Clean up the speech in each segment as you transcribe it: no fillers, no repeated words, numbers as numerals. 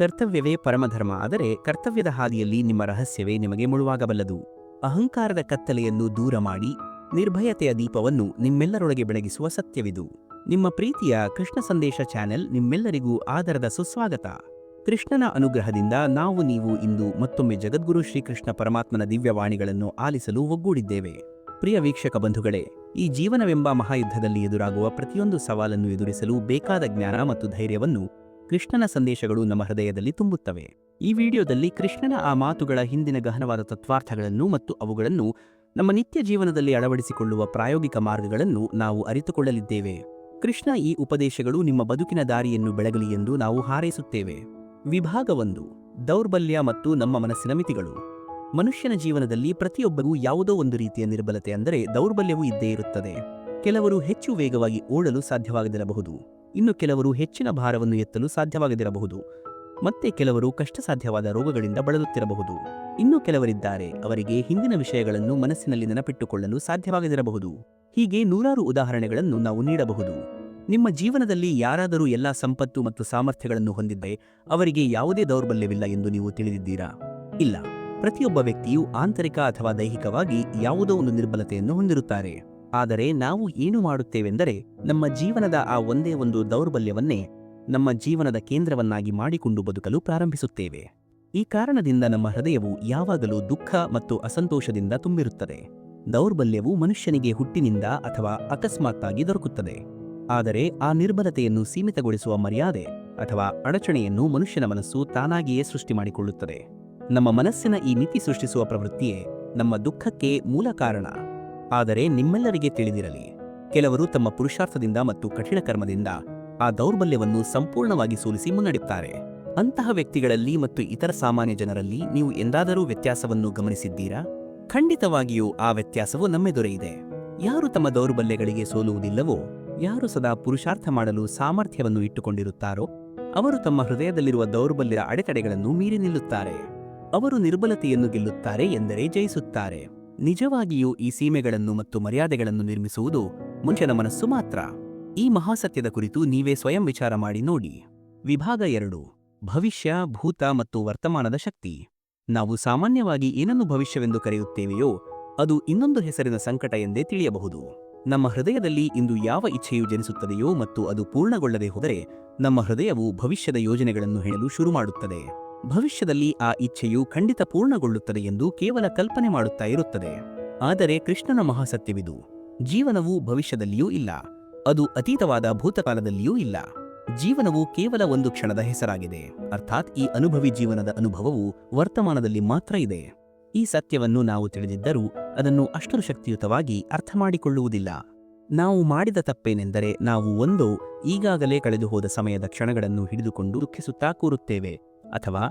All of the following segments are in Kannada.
ಕರ್ತವ್ಯವೇ ಪರಮಧರ್ಮ. ಆದರೆ ಕರ್ತವ್ಯದ ಹಾದಿಯಲ್ಲಿ ನಿಮ್ಮ ರಹಸ್ಯವೇ ನಿಮಗೆ ಮುಳುವಾಗಬಲ್ಲದು. ಅಹಂಕಾರದ ಕತ್ತಲೆಯನ್ನು ದೂರ ಮಾಡಿ ನಿರ್ಭಯತೆಯ ದೀಪವನ್ನು ನಿಮ್ಮೆಲ್ಲರೊಳಗೆ ಬೆಳಗಿಸುವ ಸತ್ಯವಿದು. ನಿಮ್ಮ ಪ್ರೀತಿಯ ಕೃಷ್ಣ ಸಂದೇಶ ಚಾನೆಲ್ ನಿಮ್ಮೆಲ್ಲರಿಗೂ ಆದರದ ಸುಸ್ವಾಗತ. ಕೃಷ್ಣನ ಅನುಗ್ರಹದಿಂದ ನೀವು ಇಂದು ಮತ್ತೊಮ್ಮೆ ಜಗದ್ಗುರು ಶ್ರೀಕೃಷ್ಣ ಪರಮಾತ್ಮನ ದಿವ್ಯವಾಣಿಗಳನ್ನು ಆಲಿಸಲು ಒಗ್ಗೂಡಿದ್ದೇವೆ. ಪ್ರಿಯ ವೀಕ್ಷಕ ಬಂಧುಗಳೇ, ಈ ಜೀವನವೆಂಬ ಮಹಾಯುದ್ಧದಲ್ಲಿ ಎದುರಾಗುವ ಪ್ರತಿಯೊಂದು ಸವಾಲನ್ನು ಎದುರಿಸಲು ಬೇಕಾದ ಜ್ಞಾನ ಮತ್ತು ಧೈರ್ಯವನ್ನು ಕೃಷ್ಣನ ಸಂದೇಶಗಳು ನಮ್ಮ ಹೃದಯದಲ್ಲಿ ತುಂಬುತ್ತವೆ. ಈ ವಿಡಿಯೋದಲ್ಲಿ ಕೃಷ್ಣನ ಆ ಮಾತುಗಳ ಹಿಂದಿನ ಗಹನವಾದ ತತ್ವಾರ್ಥಗಳನ್ನು ಮತ್ತು ಅವುಗಳನ್ನು ನಮ್ಮ ನಿತ್ಯ ಜೀವನದಲ್ಲಿ ಅಳವಡಿಸಿಕೊಳ್ಳುವ ಪ್ರಾಯೋಗಿಕ ಮಾರ್ಗಗಳನ್ನು ನಾವು ಅರಿತುಕೊಳ್ಳಲಿದ್ದೇವೆ. ಕೃಷ್ಣ ಈ ಉಪದೇಶಗಳು ನಿಮ್ಮ ಬದುಕಿನ ದಾರಿಯನ್ನು ಬೆಳಗಲಿ ಎಂದು ನಾವು ಹಾರೈಸುತ್ತೇವೆ. ವಿಭಾಗ 1: ದೌರ್ಬಲ್ಯ ಮತ್ತು ನಮ್ಮ ಮನಸ್ಸಿನ ಮಿತಿಗಳು. ಮನುಷ್ಯನ ಜೀವನದಲ್ಲಿ ಪ್ರತಿಯೊಬ್ಬರಿಗೂ ಯಾವುದೋ ಒಂದು ರೀತಿಯ ನಿರ್ಬಲತೆ ಅಂದರೆ ದೌರ್ಬಲ್ಯವೂ ಇದ್ದೇ ಇರುತ್ತದೆ. ಕೆಲವರು ಹೆಚ್ಚು ವೇಗವಾಗಿ ಓಡಲು ಸಾಧ್ಯವಾಗದಿರಬಹುದು, ಇನ್ನು ಕೆಲವರು ಹೆಚ್ಚಿನ ಭಾರವನ್ನು ಎತ್ತಲು ಸಾಧ್ಯವಾಗದಿರಬಹುದು, ಮತ್ತೆ ಕೆಲವರು ಕಷ್ಟಸಾಧ್ಯವಾದ ರೋಗಗಳಿಂದ ಬಳಲುತ್ತಿರಬಹುದು. ಇನ್ನು ಕೆಲವರಿದ್ದಾರೆ, ಅವರಿಗೆ ಹಿಂದಿನ ವಿಷಯಗಳನ್ನು ಮನಸ್ಸಿನಲ್ಲಿ ನೆನಪಿಟ್ಟುಕೊಳ್ಳಲು ಸಾಧ್ಯವಾಗದಿರಬಹುದು. ಹೀಗೆ ನೂರಾರು ಉದಾಹರಣೆಗಳನ್ನು ನಾವು ನೀಡಬಹುದು. ನಿಮ್ಮ ಜೀವನದಲ್ಲಿ ಯಾರಾದರೂ ಎಲ್ಲಾ ಸಂಪತ್ತು ಮತ್ತು ಸಾಮರ್ಥ್ಯಗಳನ್ನು ಹೊಂದಿದ್ದರೆ ಅವರಿಗೆ ಯಾವುದೇ ದೌರ್ಬಲ್ಯವಿಲ್ಲ ಎಂದು ನೀವು ತಿಳಿದಿದ್ದೀರಾ? ಇಲ್ಲ. ಪ್ರತಿಯೊಬ್ಬ ವ್ಯಕ್ತಿಯು ಆಂತರಿಕ ಅಥವಾ ದೈಹಿಕವಾಗಿ ಯಾವುದೋ ಒಂದು ನಿರ್ಬಲತೆಯನ್ನು ಹೊಂದಿರುತ್ತಾರೆ. ಆದರೆ ನಾವು ಏನು ಮಾಡುತ್ತೇವೆಂದರೆ ನಮ್ಮ ಜೀವನದ ಆ ಒಂದೇ ಒಂದು ದೌರ್ಬಲ್ಯವನ್ನೇ ನಮ್ಮ ಜೀವನದ ಕೇಂದ್ರವನ್ನಾಗಿ ಮಾಡಿಕೊಂಡು ಬದುಕಲು ಪ್ರಾರಂಭಿಸುತ್ತೇವೆ. ಈ ಕಾರಣದಿಂದ ನಮ್ಮ ಹೃದಯವು ಯಾವಾಗಲೂ ದುಃಖ ಮತ್ತು ಅಸಂತೋಷದಿಂದ ತುಂಬಿರುತ್ತದೆ. ದೌರ್ಬಲ್ಯವು ಮನುಷ್ಯನಿಗೆ ಹುಟ್ಟಿನಿಂದ ಅಥವಾ ಅಕಸ್ಮಾತ್ತಾಗಿ ದೊರಕುತ್ತದೆ. ಆದರೆ ಆ ನಿರ್ಬಲತೆಯನ್ನು ಸೀಮಿತಗೊಳಿಸುವ ಮರ್ಯಾದೆ ಅಥವಾ ಅಡಚಣೆಯನ್ನು ಮನುಷ್ಯನ ಮನಸ್ಸು ತಾನಾಗಿಯೇ ಸೃಷ್ಟಿ ಮಾಡಿಕೊಳ್ಳುತ್ತದೆ. ನಮ್ಮ ಮನಸ್ಸಿನ ಈ ಮಿತಿ ಸೃಷ್ಟಿಸುವ ಪ್ರವೃತ್ತಿಯೇ ನಮ್ಮ ದುಃಖಕ್ಕೆ ಮೂಲ ಕಾರಣ. ಆದರೆ ನಿಮ್ಮೆಲ್ಲರಿಗೆ ತಿಳಿದಿರಲಿ, ಕೆಲವರು ತಮ್ಮ ಪುರುಷಾರ್ಥದಿಂದ ಮತ್ತು ಕಠಿಣ ಕರ್ಮದಿಂದ ಆ ದೌರ್ಬಲ್ಯವನ್ನು ಸಂಪೂರ್ಣವಾಗಿ ಸೋಲಿಸಿ ಮುನ್ನಡೆಯುತ್ತಾರೆ. ಅಂತಹ ವ್ಯಕ್ತಿಗಳಲ್ಲಿ ಮತ್ತು ಇತರ ಸಾಮಾನ್ಯ ಜನರಲ್ಲಿ ನೀವು ಎಂದಾದರೂ ವ್ಯತ್ಯಾಸವನ್ನು ಗಮನಿಸಿದ್ದೀರಾ? ಖಂಡಿತವಾಗಿಯೂ ಆ ವ್ಯತ್ಯಾಸವು ನಮ್ಮೆದುರೇ ಇದೆ. ಯಾರು ತಮ್ಮ ದೌರ್ಬಲ್ಯಗಳಿಗೆ ಸೋಲುವುದಿಲ್ಲವೋ, ಯಾರು ಸದಾ ಪುರುಷಾರ್ಥ ಮಾಡಲು ಸಾಮರ್ಥ್ಯವನ್ನು ಇಟ್ಟುಕೊಂಡಿರುತ್ತಾರೋ, ಅವರು ತಮ್ಮ ಹೃದಯದಲ್ಲಿರುವ ದೌರ್ಬಲ್ಯದ ಅಡೆತಡೆಗಳನ್ನು ಮೀರಿ ನಿಲ್ಲುತ್ತಾರೆ. ಅವರು ನಿರ್ಬಲತೆಯನ್ನು ಗೆಲ್ಲುತ್ತಾರೆ ಎಂದರೆ ಜಯಿಸುತ್ತಾರೆ. ನಿಜವಾಗಿಯೂ ಈ ಸೀಮೆಗಳನ್ನು ಮತ್ತು ಮರ್ಯಾದೆಗಳನ್ನು ನಿರ್ಮಿಸುವುದು ಮನುಷ್ಯನ ಮನಸ್ಸು ಮಾತ್ರ. ಈ ಮಹಾಸತ್ಯದ ಕುರಿತು ನೀವೇ ಸ್ವಯಂ ವಿಚಾರ ಮಾಡಿ ನೋಡಿ. ವಿಭಾಗ 2: ಭವಿಷ್ಯ, ಭೂತ ಮತ್ತು ವರ್ತಮಾನದ ಶಕ್ತಿ. ನಾವು ಸಾಮಾನ್ಯವಾಗಿ ಏನನ್ನು ಭವಿಷ್ಯವೆಂದು ಕರೆಯುತ್ತೇವೆಯೋ ಅದು ಇನ್ನೊಂದು ಹೆಸರಿನ ಸಂಕಟ ಎಂದೇ ತಿಳಿಯಬಹುದು. ನಮ್ಮ ಹೃದಯದಲ್ಲಿ ಇಂದು ಯಾವ ಇಚ್ಛೆಯು ಜನಿಸುತ್ತದೆಯೋ ಮತ್ತು ಅದು ಪೂರ್ಣಗೊಳ್ಳದೆ ಹೋದರೆ ನಮ್ಮ ಹೃದಯವು ಭವಿಷ್ಯದ ಯೋಜನೆಗಳನ್ನು ಹೇಳಲು ಶುರು ಮಾಡುತ್ತದೆ. ಭವಿಷ್ಯದಲ್ಲಿ ಆ ಇಚ್ಛೆಯು ಖಂಡಿತ ಪೂರ್ಣಗೊಳ್ಳುತ್ತದೆ ಎಂದು ಕೇವಲ ಕಲ್ಪನೆ ಮಾಡುತ್ತಾ ಇರುತ್ತದೆ. ಆದರೆ ಕೃಷ್ಣನ ಮಹಾಸತ್ಯವಿದು: ಜೀವನವು ಭವಿಷ್ಯದಲ್ಲಿಯೂ ಇಲ್ಲ, ಅದು ಅತೀತವಾದ ಭೂತಕಾಲದಲ್ಲಿಯೂ ಇಲ್ಲ. ಜೀವನವು ಕೇವಲ ಒಂದು ಕ್ಷಣದ ಹೆಸರಾಗಿದೆ. ಅರ್ಥಾತ್ ಈ ಅನುಭವಿ ಜೀವನದ ಅನುಭವವು ವರ್ತಮಾನದಲ್ಲಿ ಮಾತ್ರ ಇದೆ. ಈ ಸತ್ಯವನ್ನು ನಾವು ತಿಳಿದಿದ್ದರೂ ಅದನ್ನು ಅಷ್ಟು ಶಕ್ತಿಯುತವಾಗಿ ಅರ್ಥ ಮಾಡಿಕೊಳ್ಳುವುದಿಲ್ಲ. ನಾವು ಮಾಡಿದ ತಪ್ಪೇನೆಂದರೆ ನಾವು ಒಂದೋ ಈಗಾಗಲೇ ಕಳೆದು ಹೋದ ಸಮಯದ ಕ್ಷಣಗಳನ್ನು ಹಿಡಿದುಕೊಂಡು ದುಃಖಿಸುತ್ತಾ ಕೂರುತ್ತೇವೆ, ಅಥವಾ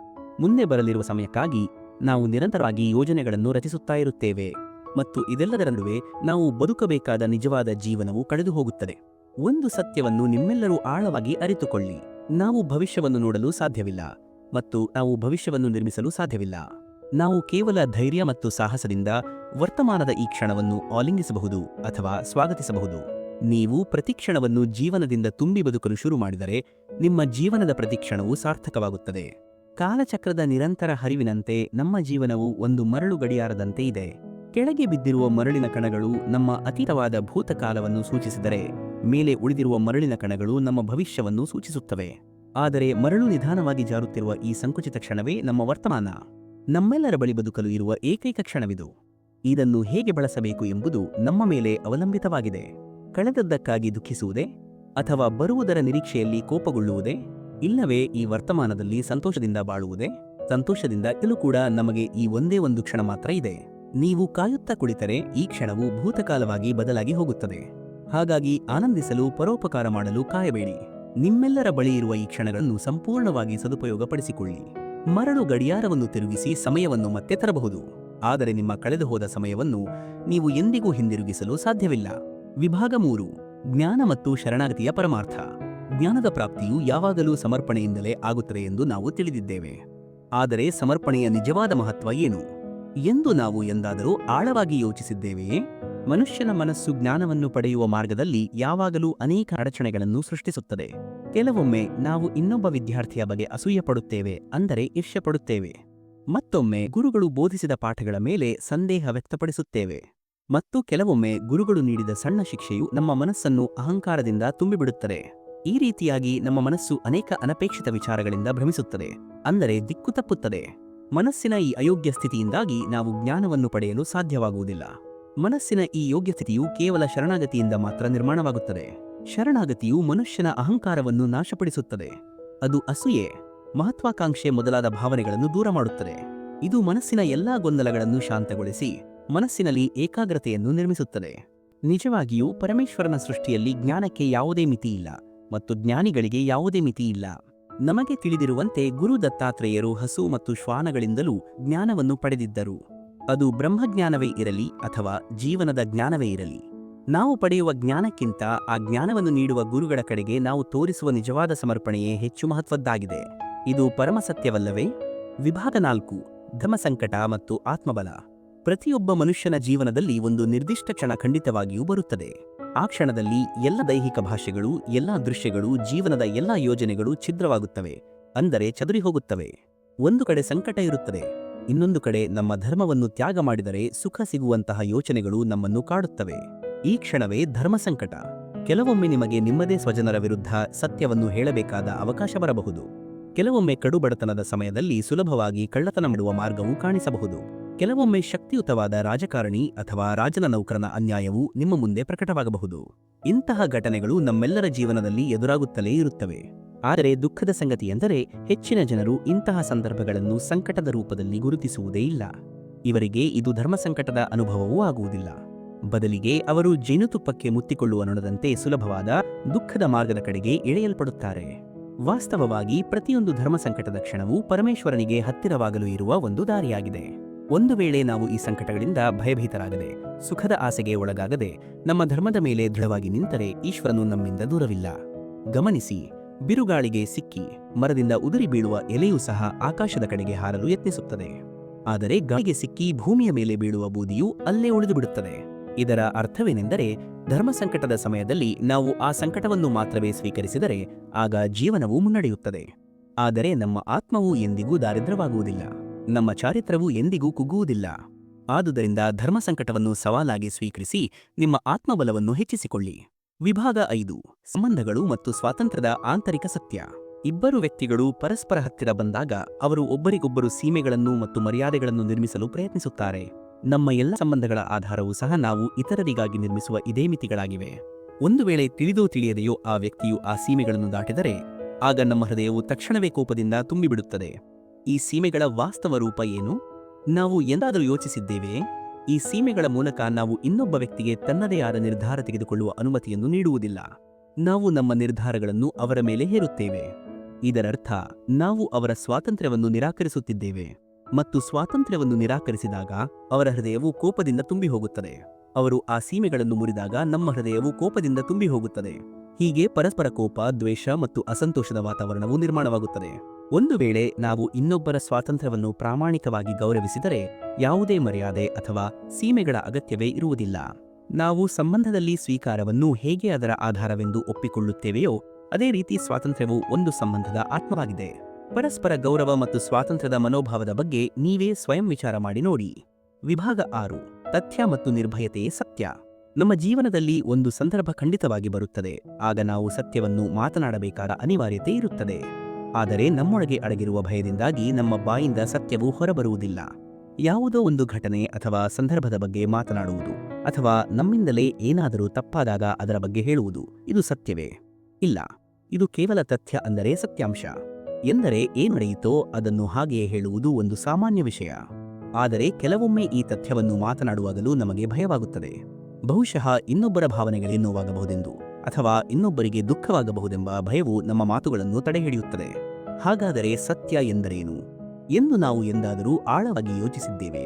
ಮುಂದೆ ಬರಲಿರುವ ಸಮಯಕ್ಕಾಗಿ ನಾವು ನಿರಂತರವಾಗಿ ಯೋಜನೆಗಳನ್ನು ರಚಿಸುತ್ತಾ ಇರುತ್ತೇವೆ. ಮತ್ತು ಇದೆಲ್ಲದರ ನಡುವೆ ನಾವು ಬದುಕಬೇಕಾದ ನಿಜವಾದ ಜೀವನವು ಕಳೆದು ಹೋಗುತ್ತದೆ. ಒಂದು ಸತ್ಯವನ್ನು ನಿಮ್ಮೆಲ್ಲರೂ ಆಳವಾಗಿ ಅರಿತುಕೊಳ್ಳಿ: ನಾವು ಭವಿಷ್ಯವನ್ನು ನೋಡಲು ಸಾಧ್ಯವಿಲ್ಲ ಮತ್ತು ನಾವು ಭವಿಷ್ಯವನ್ನು ನಿರ್ಮಿಸಲು ಸಾಧ್ಯವಿಲ್ಲ. ನಾವು ಕೇವಲ ಧೈರ್ಯ ಮತ್ತು ಸಾಹಸದಿಂದ ವರ್ತಮಾನದ ಈ ಕ್ಷಣವನ್ನು ಆಲಿಂಗಿಸಬಹುದು ಅಥವಾ ಸ್ವಾಗತಿಸಬಹುದು. ನೀವು ಪ್ರತಿಕ್ಷಣವನ್ನು ಜೀವನದಿಂದ ತುಂಬಿ ಬದುಕಲು ಶುರು ಮಾಡಿದರೆ ನಿಮ್ಮ ಜೀವನದ ಪ್ರತಿಕ್ಷಣವು ಸಾರ್ಥಕವಾಗುತ್ತದೆ. ಕಾಲಚಕ್ರದ ನಿರಂತರ ಹರಿವಿನಂತೆ ನಮ್ಮ ಜೀವನವು ಒಂದು ಮರಳು ಗಡಿಯಾರದಂತೆ ಇದೆ. ಕೆಳಗೆ ಬಿದ್ದಿರುವ ಮರಳಿನ ಕಣಗಳು ನಮ್ಮ ಅತೀತವಾದ ಭೂತಕಾಲವನ್ನು ಸೂಚಿಸಿದರೆ, ಮೇಲೆ ಉಳಿದಿರುವ ಮರಳಿನ ಕಣಗಳು ನಮ್ಮ ಭವಿಷ್ಯವನ್ನು ಸೂಚಿಸುತ್ತವೆ. ಆದರೆ ಮರಳು ನಿಧಾನವಾಗಿ ಜಾರುತ್ತಿರುವ ಈ ಸಂಕುಚಿತ ಕ್ಷಣವೇ ನಮ್ಮ ವರ್ತಮಾನ. ನಮ್ಮೆಲ್ಲರ ಬಳಿ ಬದುಕಲು ಇರುವ ಏಕೈಕ ಕ್ಷಣವಿದು. ಇದನ್ನು ಹೇಗೆ ಬಳಸಬೇಕು ಎಂಬುದು ನಮ್ಮ ಮೇಲೆ ಅವಲಂಬಿತವಾಗಿದೆ. ಕಳೆದದ್ದಕ್ಕಾಗಿ ದುಃಖಿಸುವುದೇ, ಅಥವಾ ಬರುವುದರ ನಿರೀಕ್ಷೆಯಲ್ಲಿ ಕೋಪಗೊಳ್ಳುವುದೇ, ಇಲ್ಲವೇ ಈ ವರ್ತಮಾನದಲ್ಲಿ ಸಂತೋಷದಿಂದ ಬಾಳುವುದೇ? ಸಂತೋಷದಿಂದ ಇಲ್ಲೂ ಕೂಡ ನಮಗೆ ಈ ಒಂದೇ ಒಂದು ಕ್ಷಣ ಮಾತ್ರ ಇದೆ. ನೀವು ಕಾಯುತ್ತಾ ಕುಳಿತರೆ ಈ ಕ್ಷಣವು ಭೂತಕಾಲವಾಗಿ ಬದಲಾಗಿ ಹೋಗುತ್ತದೆ. ಹಾಗಾಗಿ ಆನಂದಿಸಲು, ಪರೋಪಕಾರ ಮಾಡಲು ಕಾಯಬೇಡಿ. ನಿಮ್ಮೆಲ್ಲರ ಬಳಿ ಇರುವ ಈ ಕ್ಷಣಗಳನ್ನು ಸಂಪೂರ್ಣವಾಗಿ ಸದುಪಯೋಗಪಡಿಸಿಕೊಳ್ಳಿ. ಮರಳು ಗಡಿಯಾರವನ್ನು ತಿರುಗಿಸಿ ಸಮಯವನ್ನು ಮತ್ತೆ ತರಬಹುದು, ಆದರೆ ನಿಮ್ಮ ಕಳೆದು ಹೋದ ಸಮಯವನ್ನು ನೀವು ಎಂದಿಗೂ ಹಿಂದಿರುಗಿಸಲು ಸಾಧ್ಯವಿಲ್ಲ. ವಿಭಾಗ 3: ಜ್ಞಾನ ಮತ್ತು ಶರಣಾಗತಿಯ ಪರಮಾರ್ಥ. ಜ್ಞಾನದ ಪ್ರಾಪ್ತಿಯು ಯಾವಾಗಲೂ ಸಮರ್ಪಣೆಯಿಂದಲೇ ಆಗುತ್ತದೆ ಎಂದು ನಾವು ತಿಳಿದಿದ್ದೇವೆ. ಆದರೆ ಸಮರ್ಪಣೆಯ ನಿಜವಾದ ಮಹತ್ವ ಏನು ಎಂದು ನಾವು ಎಂದಾದರೂ ಆಳವಾಗಿ ಯೋಚಿಸಿದ್ದೇವೆಯೇ? ಮನುಷ್ಯನ ಮನಸ್ಸು ಜ್ಞಾನವನ್ನು ಪಡೆಯುವ ಮಾರ್ಗದಲ್ಲಿ ಯಾವಾಗಲೂ ಅನೇಕ ಅಡಚಣೆಗಳನ್ನು ಸೃಷ್ಟಿಸುತ್ತದೆ. ಕೆಲವೊಮ್ಮೆ ನಾವು ಇನ್ನೊಬ್ಬ ವಿದ್ಯಾರ್ಥಿಯ ಬಗ್ಗೆ ಅಸೂಯೆ ಪಡುತ್ತೇವೆ, ಅಂದರೆ ಈರ್ಷ್ಯೆ ಪಡುತ್ತೇವೆ. ಮತ್ತೊಮ್ಮೆ ಗುರುಗಳು ಬೋಧಿಸಿದ ಪಾಠಗಳ ಮೇಲೆ ಸಂದೇಹ ವ್ಯಕ್ತಪಡಿಸುತ್ತೇವೆ. ಮತ್ತು ಕೆಲವೊಮ್ಮೆ ಗುರುಗಳು ನೀಡಿದ ಸಣ್ಣ ಶಿಕ್ಷೆಯು ನಮ್ಮ ಮನಸ್ಸನ್ನು ಅಹಂಕಾರದಿಂದ ತುಂಬಿಬಿಡುತ್ತದೆ. ಈ ರೀತಿಯಾಗಿ ನಮ್ಮ ಮನಸ್ಸು ಅನೇಕ ಅನಪೇಕ್ಷಿತ ವಿಚಾರಗಳಿಂದ ಭ್ರಮಿಸುತ್ತದೆ, ಅಂದರೆ ದಿಕ್ಕು ತಪ್ಪುತ್ತದೆ. ಮನಸ್ಸಿನ ಈ ಅಯೋಗ್ಯ ಸ್ಥಿತಿಯಿಂದಾಗಿ ನಾವು ಜ್ಞಾನವನ್ನು ಪಡೆಯಲು ಸಾಧ್ಯವಾಗುವುದಿಲ್ಲ. ಮನಸ್ಸಿನ ಈ ಯೋಗ್ಯ ಸ್ಥಿತಿಯು ಕೇವಲ ಶರಣಾಗತಿಯಿಂದ ಮಾತ್ರ ನಿರ್ಮಾಣವಾಗುತ್ತದೆ. ಶರಣಾಗತಿಯು ಮನುಷ್ಯನ ಅಹಂಕಾರವನ್ನು ನಾಶಪಡಿಸುತ್ತದೆ. ಅದು ಅಸೂಯೆ, ಮಹತ್ವಾಕಾಂಕ್ಷೆ ಮೊದಲಾದ ಭಾವನೆಗಳನ್ನು ದೂರ ಮಾಡುತ್ತದೆ. ಇದು ಮನಸ್ಸಿನ ಎಲ್ಲಾ ಗೊಂದಲಗಳನ್ನು ಶಾಂತಗೊಳಿಸಿ ಮನಸ್ಸಿನಲ್ಲಿ ಏಕಾಗ್ರತೆಯನ್ನು ನಿರ್ಮಿಸುತ್ತದೆ. ನಿಜವಾಗಿಯೂ ಪರಮೇಶ್ವರನ ಸೃಷ್ಟಿಯಲ್ಲಿ ಜ್ಞಾನಕ್ಕೆ ಯಾವುದೇ ಮಿತಿ ಇಲ್ಲ ಮತ್ತು ಜ್ಞಾನಿಗಳಿಗೆ ಯಾವುದೇ ಮಿತಿ ಇಲ್ಲ. ನಮಗೆ ತಿಳಿದಿರುವಂತೆ ಗುರು ದತ್ತಾತ್ರೇಯರು ಹಸು ಮತ್ತು ಶ್ವಾನಗಳಿಂದಲೂ ಜ್ಞಾನವನ್ನು ಪಡೆದಿದ್ದರು. ಅದು ಬ್ರಹ್ಮಜ್ಞಾನವೇ ಇರಲಿ ಅಥವಾ ಜೀವನದ ಜ್ಞಾನವೇ ಇರಲಿ, ನಾವು ಪಡೆಯುವ ಜ್ಞಾನಕ್ಕಿಂತ ಆ ಜ್ಞಾನವನ್ನು ನೀಡುವ ಗುರುಗಳ ಕಡೆಗೆ ನಾವು ತೋರಿಸುವ ನಿಜವಾದ ಸಮರ್ಪಣೆಯೇ ಹೆಚ್ಚು ಮಹತ್ವದ್ದಾಗಿದೆ. ಇದು ಪರಮಸತ್ಯವಲ್ಲವೇ? ವಿಭಾಗ 4: ಧರ್ಮಸಂಕಟ ಮತ್ತು ಆತ್ಮಬಲ. ಪ್ರತಿಯೊಬ್ಬ ಮನುಷ್ಯನ ಜೀವನದಲ್ಲಿ ಒಂದು ನಿರ್ದಿಷ್ಟ ಕ್ಷಣ ಖಂಡಿತವಾಗಿಯೂ ಬರುತ್ತದೆ. ಆ ಕ್ಷಣದಲ್ಲಿ ಎಲ್ಲ ದೈಹಿಕ ಭಾಷೆಗಳು, ಎಲ್ಲ ದೃಶ್ಯಗಳು, ಜೀವನದ ಎಲ್ಲ ಯೋಜನೆಗಳು ಛಿದ್ರವಾಗುತ್ತವೆ, ಅಂದರೆ ಚದುರಿ ಹೋಗುತ್ತವೆ. ಒಂದು ಕಡೆ ಸಂಕಟ ಇರುತ್ತದೆ, ಇನ್ನೊಂದು ಕಡೆ ನಮ್ಮ ಧರ್ಮವನ್ನು ತ್ಯಾಗ ಮಾಡಿದರೆ ಸುಖ ಸಿಗುವಂತಹ ಯೋಚನೆಗಳು ನಮ್ಮನ್ನು ಕಾಡುತ್ತವೆ. ಈ ಕ್ಷಣವೇ ಧರ್ಮಸಂಕಟ. ಕೆಲವೊಮ್ಮೆ ನಿಮಗೆ ನಿಮ್ಮದೇ ಸ್ವಜನರ ವಿರುದ್ಧ ಸತ್ಯವನ್ನು ಹೇಳಬೇಕಾದ ಅವಕಾಶ ಬರಬಹುದು. ಕೆಲವೊಮ್ಮೆ ಕಡುಬಡತನದ ಸಮಯದಲ್ಲಿ ಸುಲಭವಾಗಿ ಕಳ್ಳತನ ಮಾಡುವ ಮಾರ್ಗವೂ ಕಾಣಿಸಬಹುದು. ಕೆಲವೊಮ್ಮೆ ಶಕ್ತಿಯುತವಾದ ರಾಜಕಾರಣಿ ಅಥವಾ ರಾಜನ ನೌಕರನ ಅನ್ಯಾಯವು ನಿಮ್ಮ ಮುಂದೆ ಪ್ರಕಟವಾಗಬಹುದು. ಇಂತಹ ಘಟನೆಗಳು ನಮ್ಮೆಲ್ಲರ ಜೀವನದಲ್ಲಿ ಎದುರಾಗುತ್ತಲೇ ಇರುತ್ತವೆ. ಆದರೆ ದುಃಖದ ಸಂಗತಿಯೆಂದರೆ ಹೆಚ್ಚಿನ ಜನರು ಇಂತಹ ಸಂದರ್ಭಗಳನ್ನು ಸಂಕಟದ ರೂಪದಲ್ಲಿ ಗುರುತಿಸುವುದೇ ಇಲ್ಲ. ಇವರಿಗೆ ಇದು ಧರ್ಮಸಂಕಟದ ಅನುಭವವೂ ಆಗುವುದಿಲ್ಲ. ಬದಲಿಗೆ ಅವರು ಜೇನುತುಪ್ಪಕ್ಕೆ ಮುತ್ತಿಕೊಳ್ಳುವ ನೊಣದಂತೆ ಸುಲಭವಾದ ದುಃಖದ ಮಾರ್ಗದ ಕಡೆಗೆ ಎಳೆಯಲ್ಪಡುತ್ತಾರೆ. ವಾಸ್ತವವಾಗಿ ಪ್ರತಿಯೊಂದು ಧರ್ಮಸಂಕಟದ ಕ್ಷಣವೂ ಪರಮೇಶ್ವರನಿಗೆ ಹತ್ತಿರವಾಗಲು ಇರುವ ಒಂದು ದಾರಿಯಾಗಿದೆ. ಒಂದು ವೇಳೆ ನಾವು ಈ ಸಂಕಟಗಳಿಂದ ಭಯಭೀತರಾಗದೆ, ಸುಖದ ಆಸೆಗೆ ಒಳಗಾಗದೆ, ನಮ್ಮ ಧರ್ಮದ ಮೇಲೆ ದೃಢವಾಗಿ ನಿಂತರೆ ಈಶ್ವರನು ನಮ್ಮಿಂದ ದೂರವಿಲ್ಲ. ಗಮನಿಸಿ, ಬಿರುಗಾಳಿಗೆ ಸಿಕ್ಕಿ ಮರದಿಂದ ಉದುರಿ ಬೀಳುವ ಎಲೆಯೂ ಸಹ ಆಕಾಶದ ಕಡೆಗೆ ಹಾರಲು ಯತ್ನಿಸುತ್ತದೆ. ಆದರೆ ಗಾಳಿಗೆ ಸಿಕ್ಕಿ ಭೂಮಿಯ ಮೇಲೆ ಬೀಳುವ ಬೂದಿಯು ಅಲ್ಲೇ ಉಳಿದು ಬಿಡುತ್ತದೆ. ಇದರ ಅರ್ಥವೇನೆಂದರೆ, ಧರ್ಮಸಂಕಟದ ಸಮಯದಲ್ಲಿ ನಾವು ಆ ಸಂಕಟವನ್ನು ಮಾತ್ರವೇ ಸ್ವೀಕರಿಸಿದರೆ ಆಗ ಜೀವನವು ಮುನ್ನಡೆಯುತ್ತದೆ. ಆದರೆ ನಮ್ಮ ಆತ್ಮವು ಎಂದಿಗೂ ದಾರಿದ್ರ್ಯವಾಗುವುದಿಲ್ಲ, ನಮ್ಮ ಚಾರಿತ್ರವು ಎಂದಿಗೂ ಕುಗ್ಗುವುದಿಲ್ಲ. ಆದುದರಿಂದ ಧರ್ಮಸಂಕಟವನ್ನು ಸವಾಲಾಗಿ ಸ್ವೀಕರಿಸಿ ನಿಮ್ಮ ಆತ್ಮಬಲವನ್ನು ಹೆಚ್ಚಿಸಿಕೊಳ್ಳಿ. ವಿಭಾಗ 5: ಸಂಬಂಧಗಳು ಮತ್ತು ಸ್ವಾತಂತ್ರ್ಯದ ಆಂತರಿಕ ಸತ್ಯ. ಇಬ್ಬರು ವ್ಯಕ್ತಿಗಳು ಪರಸ್ಪರ ಹತ್ತಿರ ಬಂದಾಗ ಅವರು ಒಬ್ಬರಿಗೊಬ್ಬರು ಸೀಮೆಗಳನ್ನು ಮತ್ತು ಮರ್ಯಾದೆಗಳನ್ನು ನಿರ್ಮಿಸಲು ಪ್ರಯತ್ನಿಸುತ್ತಾರೆ. ನಮ್ಮ ಎಲ್ಲ ಸಂಬಂಧಗಳ ಆಧಾರವೂ ಸಹ ನಾವು ಇತರರಿಗಾಗಿ ನಿರ್ಮಿಸುವ ಇದೇ ಮಿತಿಗಳಾಗಿವೆ. ಒಂದು ವೇಳೆ ತಿಳಿದೋ ತಿಳಿಯದೆಯೋ ಆ ವ್ಯಕ್ತಿಯು ಆ ಸೀಮೆಗಳನ್ನು ದಾಟಿದರೆ ಆಗ ನಮ್ಮ ಹೃದಯವು ತಕ್ಷಣವೇ ಕೋಪದಿಂದ ತುಂಬಿಬಿಡುತ್ತದೆ. ಈ ಸೀಮೆಗಳ ವಾಸ್ತವ ರೂಪ ಏನು? ನಾವು ಎಂದಾದರೂ ಯೋಚಿಸಿದ್ದೇವೆ? ಈ ಸೀಮೆಗಳ ಮೂಲಕ ನಾವು ಇನ್ನೊಬ್ಬ ವ್ಯಕ್ತಿಗೆ ತನ್ನದೇ ಆದ ನಿರ್ಧಾರ ತೆಗೆದುಕೊಳ್ಳುವ ಅನುಮತಿಯನ್ನು ನೀಡುವುದಿಲ್ಲ. ನಾವು ನಮ್ಮ ನಿರ್ಧಾರಗಳನ್ನು ಅವರ ಮೇಲೆ ಹೇರುತ್ತೇವೆ. ಇದರರ್ಥ ನಾವು ಅವರ ಸ್ವಾತಂತ್ರ್ಯವನ್ನು ನಿರಾಕರಿಸುತ್ತಿದ್ದೇವೆ. ಮತ್ತು ಸ್ವಾತಂತ್ರ್ಯವನ್ನು ನಿರಾಕರಿಸಿದಾಗ ಅವರ ಹೃದಯವು ಕೋಪದಿಂದ ತುಂಬಿ ಹೋಗುತ್ತದೆ. ಅವರು ಆ ಸೀಮೆಗಳನ್ನು ಮುರಿದಾಗ ನಮ್ಮ ಹೃದಯವು ಕೋಪದಿಂದ ತುಂಬಿ ಹೋಗುತ್ತದೆ. ಹೀಗೆ ಪರಸ್ಪರ ಕೋಪ, ದ್ವೇಷ ಮತ್ತು ಅಸಂತೋಷದ ವಾತಾವರಣವು ನಿರ್ಮಾಣವಾಗುತ್ತದೆ. ಒಂದು ವೇಳೆ ನಾವು ಇನ್ನೊಬ್ಬರ ಸ್ವಾತಂತ್ರ್ಯವನ್ನು ಪ್ರಾಮಾಣಿಕವಾಗಿ ಗೌರವಿಸಿದರೆ ಯಾವುದೇ ಮರ್ಯಾದೆ ಅಥವಾ ಸೀಮೆಗಳ ಅಗತ್ಯವೇ ಇರುವುದಿಲ್ಲ. ನಾವು ಸಂಬಂಧದಲ್ಲಿ ಸ್ವೀಕಾರವನ್ನು ಹೇಗೆ ಅದರ ಆಧಾರವೆಂದು ಒಪ್ಪಿಕೊಳ್ಳುತ್ತೇವೆಯೋ ಅದೇ ರೀತಿ ಸ್ವಾತಂತ್ರ್ಯವು ಒಂದು ಸಂಬಂಧದ ಆತ್ಮವಾಗಿದೆ. ಪರಸ್ಪರ ಗೌರವ ಮತ್ತು ಸ್ವಾತಂತ್ರ್ಯದ ಮನೋಭಾವದ ಬಗ್ಗೆ ನೀವೇ ಸ್ವಯಂ ವಿಚಾರ ಮಾಡಿ ನೋಡಿ. ವಿಭಾಗ 6: ತಥ್ಯ ಮತ್ತು ನಿರ್ಭಯತೆಯೇ ಸತ್ಯ. ನಮ್ಮ ಜೀವನದಲ್ಲಿ ಒಂದು ಸಂದರ್ಭ ಖಂಡಿತವಾಗಿ ಬರುತ್ತದೆ, ಆಗ ನಾವು ಸತ್ಯವನ್ನು ಮಾತನಾಡಬೇಕಾದ ಅನಿವಾರ್ಯತೆ ಇರುತ್ತದೆ. ಆದರೆ ನಮ್ಮೊಳಗೆ ಅಡಗಿರುವ ಭಯದಿಂದಾಗಿ ನಮ್ಮ ಬಾಯಿಂದ ಸತ್ಯವು ಹೊರಬರುವುದಿಲ್ಲ. ಯಾವುದೋ ಒಂದು ಘಟನೆ ಅಥವಾ ಸಂದರ್ಭದ ಬಗ್ಗೆ ಮಾತನಾಡುವುದು ಅಥವಾ ನಮ್ಮಿಂದಲೇ ಏನಾದರೂ ತಪ್ಪಾದಾಗ ಅದರ ಬಗ್ಗೆ ಹೇಳುವುದು ಇದು ಸತ್ಯವೇ? ಇಲ್ಲ, ಇದು ಕೇವಲ ತಥ್ಯ, ಅಂದರೆ ಸತ್ಯಾಂಶ. ಎಂದರೆ ಏನು ನಡೆಯಿತೋ ಅದನ್ನು ಹಾಗೆಯೇ ಹೇಳುವುದು ಒಂದು ಸಾಮಾನ್ಯ ವಿಷಯ. ಆದರೆ ಕೆಲವೊಮ್ಮೆ ಈ ತಥ್ಯವನ್ನು ಮಾತನಾಡುವಾಗಲೂ ನಮಗೆ ಭಯವಾಗುತ್ತದೆ. ಬಹುಶಃ ಇನ್ನೊಬ್ಬರ ಭಾವನೆಗಳೇನೋ ನೋವಾಗಬಹುದೆಂದು ಅಥವಾ ಇನ್ನೊಬ್ಬರಿಗೆ ದುಃಖವಾಗಬಹುದೆಂಬ ಭಯವು ನಮ್ಮ ಮಾತುಗಳನ್ನು ತಡೆಹಿಡಿಯುತ್ತದೆ. ಹಾಗಾದರೆ ಸತ್ಯ ಎಂದರೇನು ಎಂದು ನಾವು ಎಂದಾದರೂ ಆಳವಾಗಿ ಯೋಚಿಸಿದ್ದೇವೆ?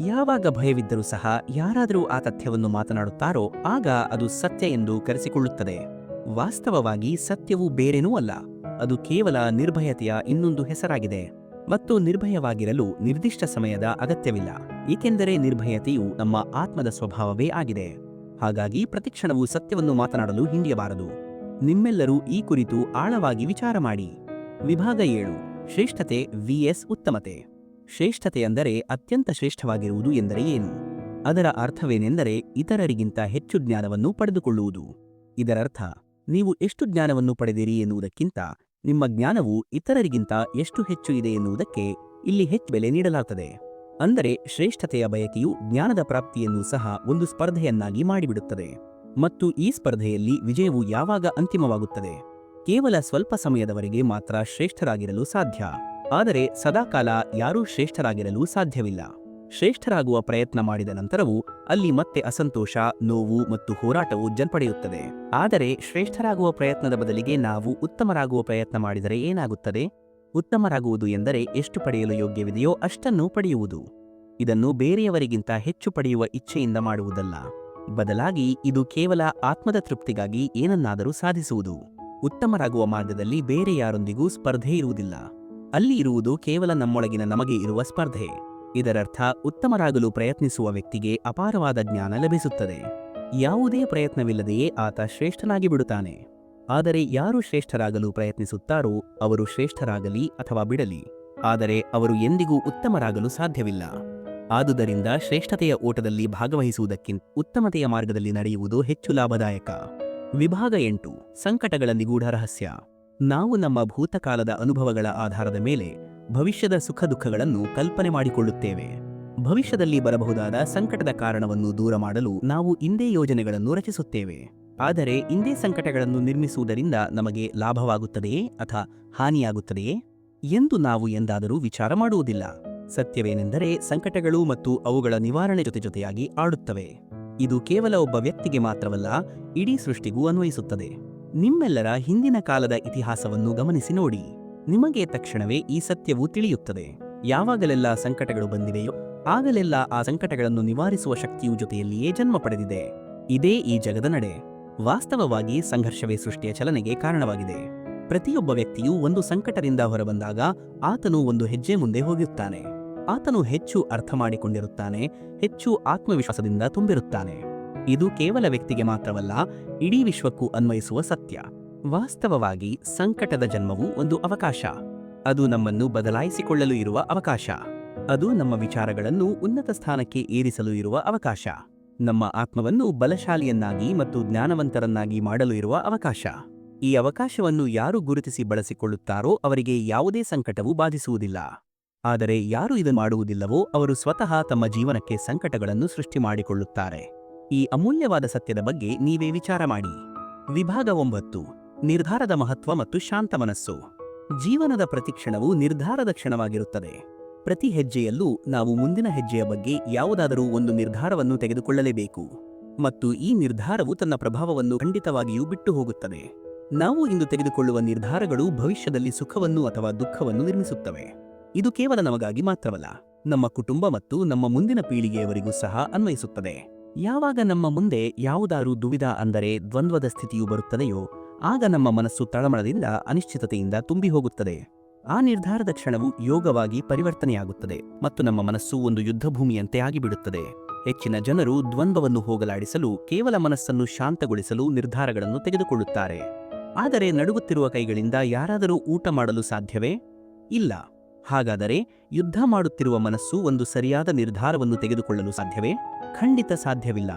ಯಾವಾಗ ಭಯವಿದ್ದರೂ ಸಹ ಯಾರಾದರೂ ಆ ತಥ್ಯವನ್ನು ಮಾತನಾಡುತ್ತಾರೋ ಆಗ ಅದು ಸತ್ಯ ಎಂದು ಕರೆಸಿಕೊಳ್ಳುತ್ತದೆ. ವಾಸ್ತವವಾಗಿ ಸತ್ಯವು ಬೇರೇನೂ ಅಲ್ಲ, ಅದು ಕೇವಲ ನಿರ್ಭಯತೆಯ ಇನ್ನೊಂದು ಹೆಸರಾಗಿದೆ. ಮತ್ತು ನಿರ್ಭಯವಾಗಿರಲು ನಿರ್ದಿಷ್ಟ ಸಮಯದ ಅಗತ್ಯವಿಲ್ಲ, ಏಕೆಂದರೆ ನಿರ್ಭಯತೆಯು ನಮ್ಮ ಆತ್ಮದ ಸ್ವಭಾವವೇ ಆಗಿದೆ. ಹಾಗಾಗಿ ಪ್ರತಿಕ್ಷಣವೂ ಸತ್ಯವನ್ನು ಮಾತನಾಡಲು ಹಿಂಡಿಯಬಾರದು. ನಿಮ್ಮೆಲ್ಲರೂ ಈ ಕುರಿತು ಆಳವಾಗಿ ವಿಚಾರ ಮಾಡಿ. ವಿಭಾಗ 7 ಶ್ರೇಷ್ಠತೆ vs ಉತ್ತಮತೆ. ಶ್ರೇಷ್ಠತೆ ಅಂದರೆ ಅತ್ಯಂತ ಶ್ರೇಷ್ಠವಾಗಿರುವುದು ಎಂದರೆ ಏನು? ಅದರ ಅರ್ಥವೇನೆಂದರೆ ಇತರರಿಗಿಂತ ಹೆಚ್ಚು ಜ್ಞಾನವನ್ನು ಪಡೆದುಕೊಳ್ಳುವುದು. ಇದರರ್ಥ ನೀವು ಎಷ್ಟು ಜ್ಞಾನವನ್ನು ಪಡೆದಿರಿ ಎನ್ನುವುದಕ್ಕಿಂತ ನಿಮ್ಮ ಜ್ಞಾನವು ಇತರರಿಗಿಂತ ಎಷ್ಟು ಹೆಚ್ಚು ಇದೆ ಎನ್ನುವುದಕ್ಕೆ ಇಲ್ಲಿ ಹೆಚ್ಚು ಬೆಲೆ ನೀಡಲಾಗುತ್ತದೆ. ಅಂದರೆ ಶ್ರೇಷ್ಠತೆಯ ಬಯಕೆಯು ಜ್ಞಾನದ ಪ್ರಾಪ್ತಿಯನ್ನು ಸಹ ಒಂದು ಸ್ಪರ್ಧೆಯನ್ನಾಗಿ ಮಾಡಿಬಿಡುತ್ತದೆ. ಮತ್ತು ಈ ಸ್ಪರ್ಧೆಯಲ್ಲಿ ವಿಜಯವು ಯಾವಾಗ ಅಂತಿಮವಾಗುತ್ತದೆ? ಕೇವಲ ಸ್ವಲ್ಪ ಸಮಯದವರೆಗೆ ಮಾತ್ರ ಶ್ರೇಷ್ಠರಾಗಿರಲು ಸಾಧ್ಯ. ಆದರೆ ಸದಾಕಾಲ ಯಾರೂ ಶ್ರೇಷ್ಠರಾಗಿರಲು ಸಾಧ್ಯವಿಲ್ಲ. ಶ್ರೇಷ್ಠರಾಗುವ ಪ್ರಯತ್ನ ಮಾಡಿದ ನಂತರವೂ ಅಲ್ಲಿ ಮತ್ತೆ ಅಸಂತೋಷ, ನೋವು ಮತ್ತು ಹೋರಾಟವು ಜನ್ಪಡೆಯುತ್ತದೆ. ಆದರೆ ಶ್ರೇಷ್ಠರಾಗುವ ಪ್ರಯತ್ನದ ಬದಲಿಗೆ ನಾವು ಉತ್ತಮರಾಗುವ ಪ್ರಯತ್ನ ಮಾಡಿದರೆ ಏನಾಗುತ್ತದೆ? ಉತ್ತಮರಾಗುವುದು ಎಂದರೆ ಎಷ್ಟು ಪಡೆಯಲು ಯೋಗ್ಯವಿದೆಯೋ ಅಷ್ಟನ್ನು ಪಡೆಯುವುದು. ಇದನ್ನು ಬೇರೆಯವರಿಗಿಂತ ಹೆಚ್ಚು ಪಡೆಯುವ ಇಚ್ಛೆಯಿಂದ ಮಾಡುವುದಲ್ಲ. ಬದಲಾಗಿ ಇದು ಕೇವಲ ಆತ್ಮದ ತೃಪ್ತಿಗಾಗಿ ಏನನ್ನಾದರೂ ಸಾಧಿಸುವುದು. ಉತ್ತಮರಾಗುವ ಮಾರ್ಗದಲ್ಲಿ ಬೇರೆ ಯಾರೊಂದಿಗೂ ಸ್ಪರ್ಧೆ ಇರುವುದಿಲ್ಲ. ಅಲ್ಲಿ ಇರುವುದು ಕೇವಲ ನಮ್ಮೊಳಗಿನ ನಮಗೆ ಇರುವ ಸ್ಪರ್ಧೆ. ಇದರರ್ಥ ಉತ್ತಮರಾಗಲು ಪ್ರಯತ್ನಿಸುವ ವ್ಯಕ್ತಿಗೆ ಅಪಾರವಾದ ಜ್ಞಾನ ಲಭಿಸುತ್ತದೆ. ಯಾವುದೇ ಪ್ರಯತ್ನವಿಲ್ಲದೆಯೇ ಆತ ಶ್ರೇಷ್ಠನಾಗಿ ಬಿಡುತ್ತಾನೆ. ಆದರೆ ಯಾರು ಶ್ರೇಷ್ಠರಾಗಲು ಪ್ರಯತ್ನಿಸುತ್ತಾರೋ ಅವರು ಶ್ರೇಷ್ಠರಾಗಲಿ ಅಥವಾ ಬಿಡಲಿ, ಆದರೆ ಅವರು ಎಂದಿಗೂ ಉತ್ತಮರಾಗಲು ಸಾಧ್ಯವಿಲ್ಲ. ಆದುದರಿಂದ ಶ್ರೇಷ್ಠತೆಯ ಓಟದಲ್ಲಿ ಭಾಗವಹಿಸುವುದಕ್ಕಿಂತ ಉತ್ತಮತೆಯ ಮಾರ್ಗದಲ್ಲಿ ನಡೆಯುವುದು ಹೆಚ್ಚು ಲಾಭದಾಯಕ. ವಿಭಾಗ 8 ಸಂಕಟಗಳ ನಿಗೂಢ ರಹಸ್ಯ. ನಾವು ನಮ್ಮ ಭೂತಕಾಲದ ಅನುಭವಗಳ ಆಧಾರದ ಮೇಲೆ ಭವಿಷ್ಯದ ಸುಖ ದುಃಖಗಳನ್ನು ಕಲ್ಪನೆ ಮಾಡಿಕೊಳ್ಳುತ್ತೇವೆ. ಭವಿಷ್ಯದಲ್ಲಿ ಬರಬಹುದಾದ ಸಂಕಟದ ಕಾರಣವನ್ನು ದೂರ ಮಾಡಲು ನಾವು ಇಂದೇ ಯೋಜನೆಗಳನ್ನು ರಚಿಸುತ್ತೇವೆ. ಆದರೆ ಇಂದೇ ಸಂಕಟಗಳನ್ನು ನಿರ್ಮಿಸುವುದರಿಂದ ನಮಗೆ ಲಾಭವಾಗುತ್ತದೆಯೇ ಅಥವಾ ಹಾನಿಯಾಗುತ್ತದೆಯೇ ಎಂದು ನಾವು ಎಂದಾದರೂ ವಿಚಾರ ಮಾಡುವುದಿಲ್ಲ. ಸತ್ಯವೇನೆಂದರೆ ಸಂಕಟಗಳು ಮತ್ತು ಅವುಗಳ ನಿವಾರಣೆ ಜೊತೆಯಾಗಿ ಆಡುತ್ತವೆ. ಇದು ಕೇವಲ ಒಬ್ಬ ವ್ಯಕ್ತಿಗೆ ಮಾತ್ರವಲ್ಲ, ಇಡೀ ಸೃಷ್ಟಿಗೂ ಅನ್ವಯಿಸುತ್ತದೆ. ನಿಮ್ಮೆಲ್ಲರ ಹಿಂದಿನ ಕಾಲದ ಇತಿಹಾಸವನ್ನು ಗಮನಿಸಿ ನೋಡಿ. ನಿಮಗೆ ತಕ್ಷಣವೇ ಈ ಸತ್ಯವು ತಿಳಿಯುತ್ತದೆ. ಯಾವಾಗಲೆಲ್ಲ ಸಂಕಟಗಳು ಬಂದಿವೆಯೋ ಆಗಲೆಲ್ಲ ಆ ಸಂಕಟಗಳನ್ನು ನಿವಾರಿಸುವ ಶಕ್ತಿಯು ಜೊತೆಯಲ್ಲಿಯೇ ಜನ್ಮ ಪಡೆದಿದೆ. ಇದೇ ಈ ಜಗದ ನಡೆ. ವಾಸ್ತವವಾಗಿ ಸಂಘರ್ಷವೇ ಸೃಷ್ಟಿಯ ಚಲನೆಗೆ ಕಾರಣವಾಗಿದೆ. ಪ್ರತಿಯೊಬ್ಬ ವ್ಯಕ್ತಿಯೂ ಒಂದು ಸಂಕಟದಿಂದ ಹೊರಬಂದಾಗ ಆತನು ಒಂದು ಹೆಜ್ಜೆ ಮುಂದೆ ಹೋಗುತ್ತಾನೆ. ಆತನು ಹೆಚ್ಚು ಅರ್ಥ ಮಾಡಿಕೊಂಡಿರುತ್ತಾನೆ, ಹೆಚ್ಚು ಆತ್ಮವಿಶ್ವಾಸದಿಂದ ತುಂಬಿರುತ್ತಾನೆ. ಇದು ಕೇವಲ ವ್ಯಕ್ತಿಗೆ ಮಾತ್ರವಲ್ಲ, ಇಡೀ ವಿಶ್ವಕ್ಕೂ ಅನ್ವಯಿಸುವ ಸತ್ಯ. ವಾಸ್ತವವಾಗಿ ಸಂಕಟದ ಜನ್ಮವು ಒಂದು ಅವಕಾಶ. ಅದು ನಮ್ಮನ್ನು ಬದಲಾಯಿಸಿಕೊಳ್ಳಲು ಇರುವ ಅವಕಾಶ. ಅದು ನಮ್ಮ ವಿಚಾರಗಳನ್ನು ಉನ್ನತ ಸ್ಥಾನಕ್ಕೆ ಏರಿಸಲು ಇರುವ ಅವಕಾಶ. ನಮ್ಮ ಆತ್ಮವನ್ನು ಬಲಶಾಲಿಯನ್ನಾಗಿ ಮತ್ತು ಜ್ಞಾನವಂತರನ್ನಾಗಿ ಮಾಡಲು ಇರುವ ಅವಕಾಶ. ಈ ಅವಕಾಶವನ್ನು ಯಾರು ಗುರುತಿಸಿ ಬಳಸಿಕೊಳ್ಳುತ್ತಾರೋ ಅವರಿಗೆ ಯಾವುದೇ ಸಂಕಟವೂ ಬಾಧಿಸುವುದಿಲ್ಲ. ಆದರೆ ಯಾರು ಇದನ್ನು ಮಾಡುವುದಿಲ್ಲವೋ ಅವರು ಸ್ವತಃ ತಮ್ಮ ಜೀವನಕ್ಕೆ ಸಂಕಟಗಳನ್ನು ಸೃಷ್ಟಿ ಮಾಡಿಕೊಳ್ಳುತ್ತಾರೆ. ಈ ಅಮೂಲ್ಯವಾದ ಸತ್ಯದ ಬಗ್ಗೆ ನೀವೇ ವಿಚಾರ ಮಾಡಿ. ವಿಭಾಗ 9 ನಿರ್ಧಾರದ ಮಹತ್ವ ಮತ್ತು ಶಾಂತ ಮನಸ್ಸು. ಜೀವನದ ಪ್ರತಿಕ್ಷಣವು ನಿರ್ಧಾರದ ಕ್ಷಣವಾಗಿರುತ್ತದೆ. ಪ್ರತಿ ಹೆಜ್ಜೆಯಲ್ಲೂ ನಾವು ಮುಂದಿನ ಹೆಜ್ಜೆಯ ಬಗ್ಗೆ ಯಾವುದಾದರೂ ಒಂದು ನಿರ್ಧಾರವನ್ನು ತೆಗೆದುಕೊಳ್ಳಲೇಬೇಕು. ಮತ್ತು ಈ ನಿರ್ಧಾರವು ತನ್ನ ಪ್ರಭಾವವನ್ನು ಖಂಡಿತವಾಗಿಯೂ ಬಿಟ್ಟು ಹೋಗುತ್ತದೆ. ನಾವು ಇಂದು ತೆಗೆದುಕೊಳ್ಳುವ ನಿರ್ಧಾರಗಳು ಭವಿಷ್ಯದಲ್ಲಿ ಸುಖವನ್ನು ಅಥವಾ ದುಃಖವನ್ನು ನಿರ್ಮಿಸುತ್ತವೆ. ಇದು ಕೇವಲ ನಮಗಾಗಿ ಮಾತ್ರವಲ್ಲ, ನಮ್ಮ ಕುಟುಂಬ ಮತ್ತು ನಮ್ಮ ಮುಂದಿನ ಪೀಳಿಗೆಯವರಿಗೂ ಸಹ ಅನ್ವಯಿಸುತ್ತದೆ. ಯಾವಾಗ ನಮ್ಮ ಮುಂದೆ ಯಾವುದಾದರೂ ದುವಿಧ ಅಂದರೆ ದ್ವಂದ್ವದ ಸ್ಥಿತಿಯು ಬರುತ್ತದೆಯೋ ಆಗ ನಮ್ಮ ಮನಸ್ಸು ತಳಮಳದಿಂದ ಅನಿಶ್ಚಿತತೆಯಿಂದ ತುಂಬಿ ಹೋಗುತ್ತದೆ. ಆ ನಿರ್ಧಾರದ ಕ್ಷಣವು ಯೋಗವಾಗಿ ಪರಿವರ್ತನೆಯಾಗುತ್ತದೆ ಮತ್ತು ನಮ್ಮ ಮನಸ್ಸು ಒಂದು ಯುದ್ಧಭೂಮಿಯಂತೆ ಆಗಿಬಿಡುತ್ತದೆ. ಹೆಚ್ಚಿನ ಜನರು ದ್ವಂದ್ವವನ್ನು ಹೋಗಲಾಡಿಸಲು ಕೇವಲ ಮನಸ್ಸನ್ನು ಶಾಂತಗೊಳಿಸಲು ನಿರ್ಧಾರಗಳನ್ನು ತೆಗೆದುಕೊಳ್ಳುತ್ತಾರೆ. ಆದರೆ ನಡುಗುತ್ತಿರುವ ಕೈಗಳಿಂದ ಯಾರಾದರೂ ಊಟ ಮಾಡಲು ಸಾಧ್ಯವೇ? ಇಲ್ಲ. ಹಾಗಾದರೆ ಯುದ್ಧ ಮಾಡುತ್ತಿರುವ ಮನಸ್ಸು ಒಂದು ಸರಿಯಾದ ನಿರ್ಧಾರವನ್ನು ತೆಗೆದುಕೊಳ್ಳಲು ಸಾಧ್ಯವೇ? ಖಂಡಿತ ಸಾಧ್ಯವಿಲ್ಲ.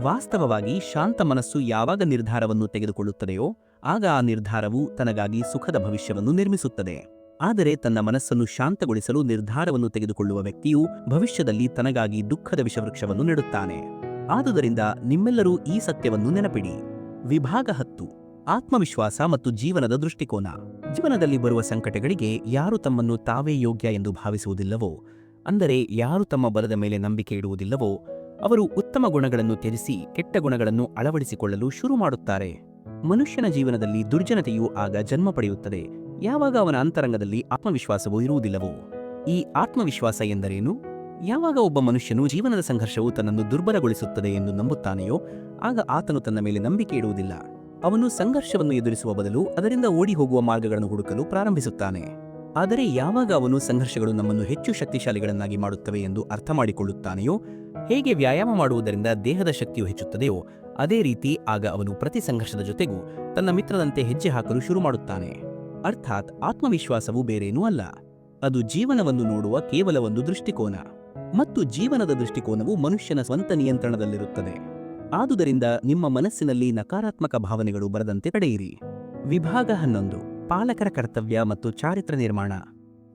ವಾಸ್ತವವಾಗಿ ಶಾಂತ ಮನಸ್ಸು ಯಾವಾಗ ನಿರ್ಧಾರವನ್ನು ತೆಗೆದುಕೊಳ್ಳುತ್ತದೆಯೋ ಆಗ ಆ ನಿರ್ಧಾರವು ತನಗಾಗಿ ಸುಖದ ಭವಿಷ್ಯವನ್ನು ನಿರ್ಮಿಸುತ್ತದೆ. ಆದರೆ ತನ್ನ ಮನಸ್ಸನ್ನು ಶಾಂತಗೊಳಿಸಲು ನಿರ್ಧಾರವನ್ನು ತೆಗೆದುಕೊಳ್ಳುವ ವ್ಯಕ್ತಿಯು ಭವಿಷ್ಯದಲ್ಲಿ ತನಗಾಗಿ ದುಃಖದ ವಿಷವೃಕ್ಷವನ್ನು ನೆಡುತ್ತಾನೆ. ಆದುದರಿಂದ ನಿಮ್ಮೆಲ್ಲರೂ ಈ ಸತ್ಯವನ್ನು ನೆನಪಿಡಿ. ವಿಭಾಗ 10 ಆತ್ಮವಿಶ್ವಾಸ ಮತ್ತು ಜೀವನದ ದೃಷ್ಟಿಕೋನ. ಜೀವನದಲ್ಲಿ ಬರುವ ಸಂಕಟಗಳಿಗೆ ಯಾರು ತಮ್ಮನ್ನು ತಾವೇ ಯೋಗ್ಯ ಎಂದು ಭಾವಿಸುವುದಿಲ್ಲವೋ, ಅಂದರೆ ಯಾರು ತಮ್ಮ ಬಲದ ಮೇಲೆ ನಂಬಿಕೆ ಇಡುವುದಿಲ್ಲವೋ ಅವರು ಉತ್ತಮ ಗುಣಗಳನ್ನು ತ್ಯಜಿಸಿ ಕೆಟ್ಟ ಗುಣಗಳನ್ನು ಅಳವಡಿಸಿಕೊಳ್ಳಲು ಶುರು ಮಾಡುತ್ತಾರೆ. ಮನುಷ್ಯನ ಜೀವನದಲ್ಲಿ ದುರ್ಜನತೆಯು ಆಗ ಜನ್ಮ ಪಡೆಯುತ್ತದೆ ಯಾವಾಗ ಅವನ ಅಂತರಂಗದಲ್ಲಿ ಆತ್ಮವಿಶ್ವಾಸವೂ ಇರುವುದಿಲ್ಲವೋ. ಈ ಆತ್ಮವಿಶ್ವಾಸ ಎಂದರೇನು? ಯಾವಾಗ ಒಬ್ಬ ಮನುಷ್ಯನು ಜೀವನದ ಸಂಘರ್ಷವು ತನ್ನನ್ನು ದುರ್ಬಲಗೊಳಿಸುತ್ತದೆ ಎಂದು ನಂಬುತ್ತಾನೆಯೋ ಆಗ ಆತನು ತನ್ನ ಮೇಲೆ ನಂಬಿಕೆ ಇಡುವುದಿಲ್ಲ. ಅವನು ಸಂಘರ್ಷವನ್ನು ಎದುರಿಸುವ ಬದಲು ಅದರಿಂದ ಓಡಿ ಹೋಗುವ ಮಾರ್ಗಗಳನ್ನು ಹುಡುಕಲು ಪ್ರಾರಂಭಿಸುತ್ತಾನೆ. ಆದರೆ ಯಾವಾಗ ಅವನು ಸಂಘರ್ಷಗಳು ನಮ್ಮನ್ನು ಹೆಚ್ಚು ಶಕ್ತಿಶಾಲಿಗಳನ್ನಾಗಿ ಮಾಡುತ್ತವೆ ಎಂದು ಅರ್ಥ ಮಾಡಿಕೊಳ್ಳುತ್ತಾನೆಯೋ, ಹೇಗೆ ವ್ಯಾಯಾಮ ಮಾಡುವುದರಿಂದ ದೇಹದ ಶಕ್ತಿಯು ಹೆಚ್ಚುತ್ತದೆಯೋ ಅದೇ ರೀತಿ ಆಗ ಅವನು ಪ್ರತಿ ಸಂಘರ್ಷದ ಜೊತೆಗೂ ತನ್ನ ಮಿತ್ರದಂತೆ ಹೆಜ್ಜೆ ಹಾಕಲು ಶುರು ಮಾಡುತ್ತಾನೆ. ಅರ್ಥಾತ್ ಆತ್ಮವಿಶ್ವಾಸವು ಬೇರೇನೂ ಅಲ್ಲ, ಅದು ಜೀವನವನ್ನು ನೋಡುವ ಕೇವಲ ಒಂದು ದೃಷ್ಟಿಕೋನ, ಮತ್ತು ಜೀವನದ ದೃಷ್ಟಿಕೋನವು ಮನುಷ್ಯನ ಸ್ವಂತ ನಿಯಂತ್ರಣದಲ್ಲಿರುತ್ತದೆ. ಆದುದರಿಂದ ನಿಮ್ಮ ಮನಸ್ಸಿನಲ್ಲಿ ನಕಾರಾತ್ಮಕ ಭಾವನೆಗಳು ಬರದಂತೆ ತಡೆಯಿರಿ. ವಿಭಾಗ 11. ಪಾಲಕರ ಕರ್ತವ್ಯ ಮತ್ತು ಚಾರಿತ್ರ ನಿರ್ಮಾಣ.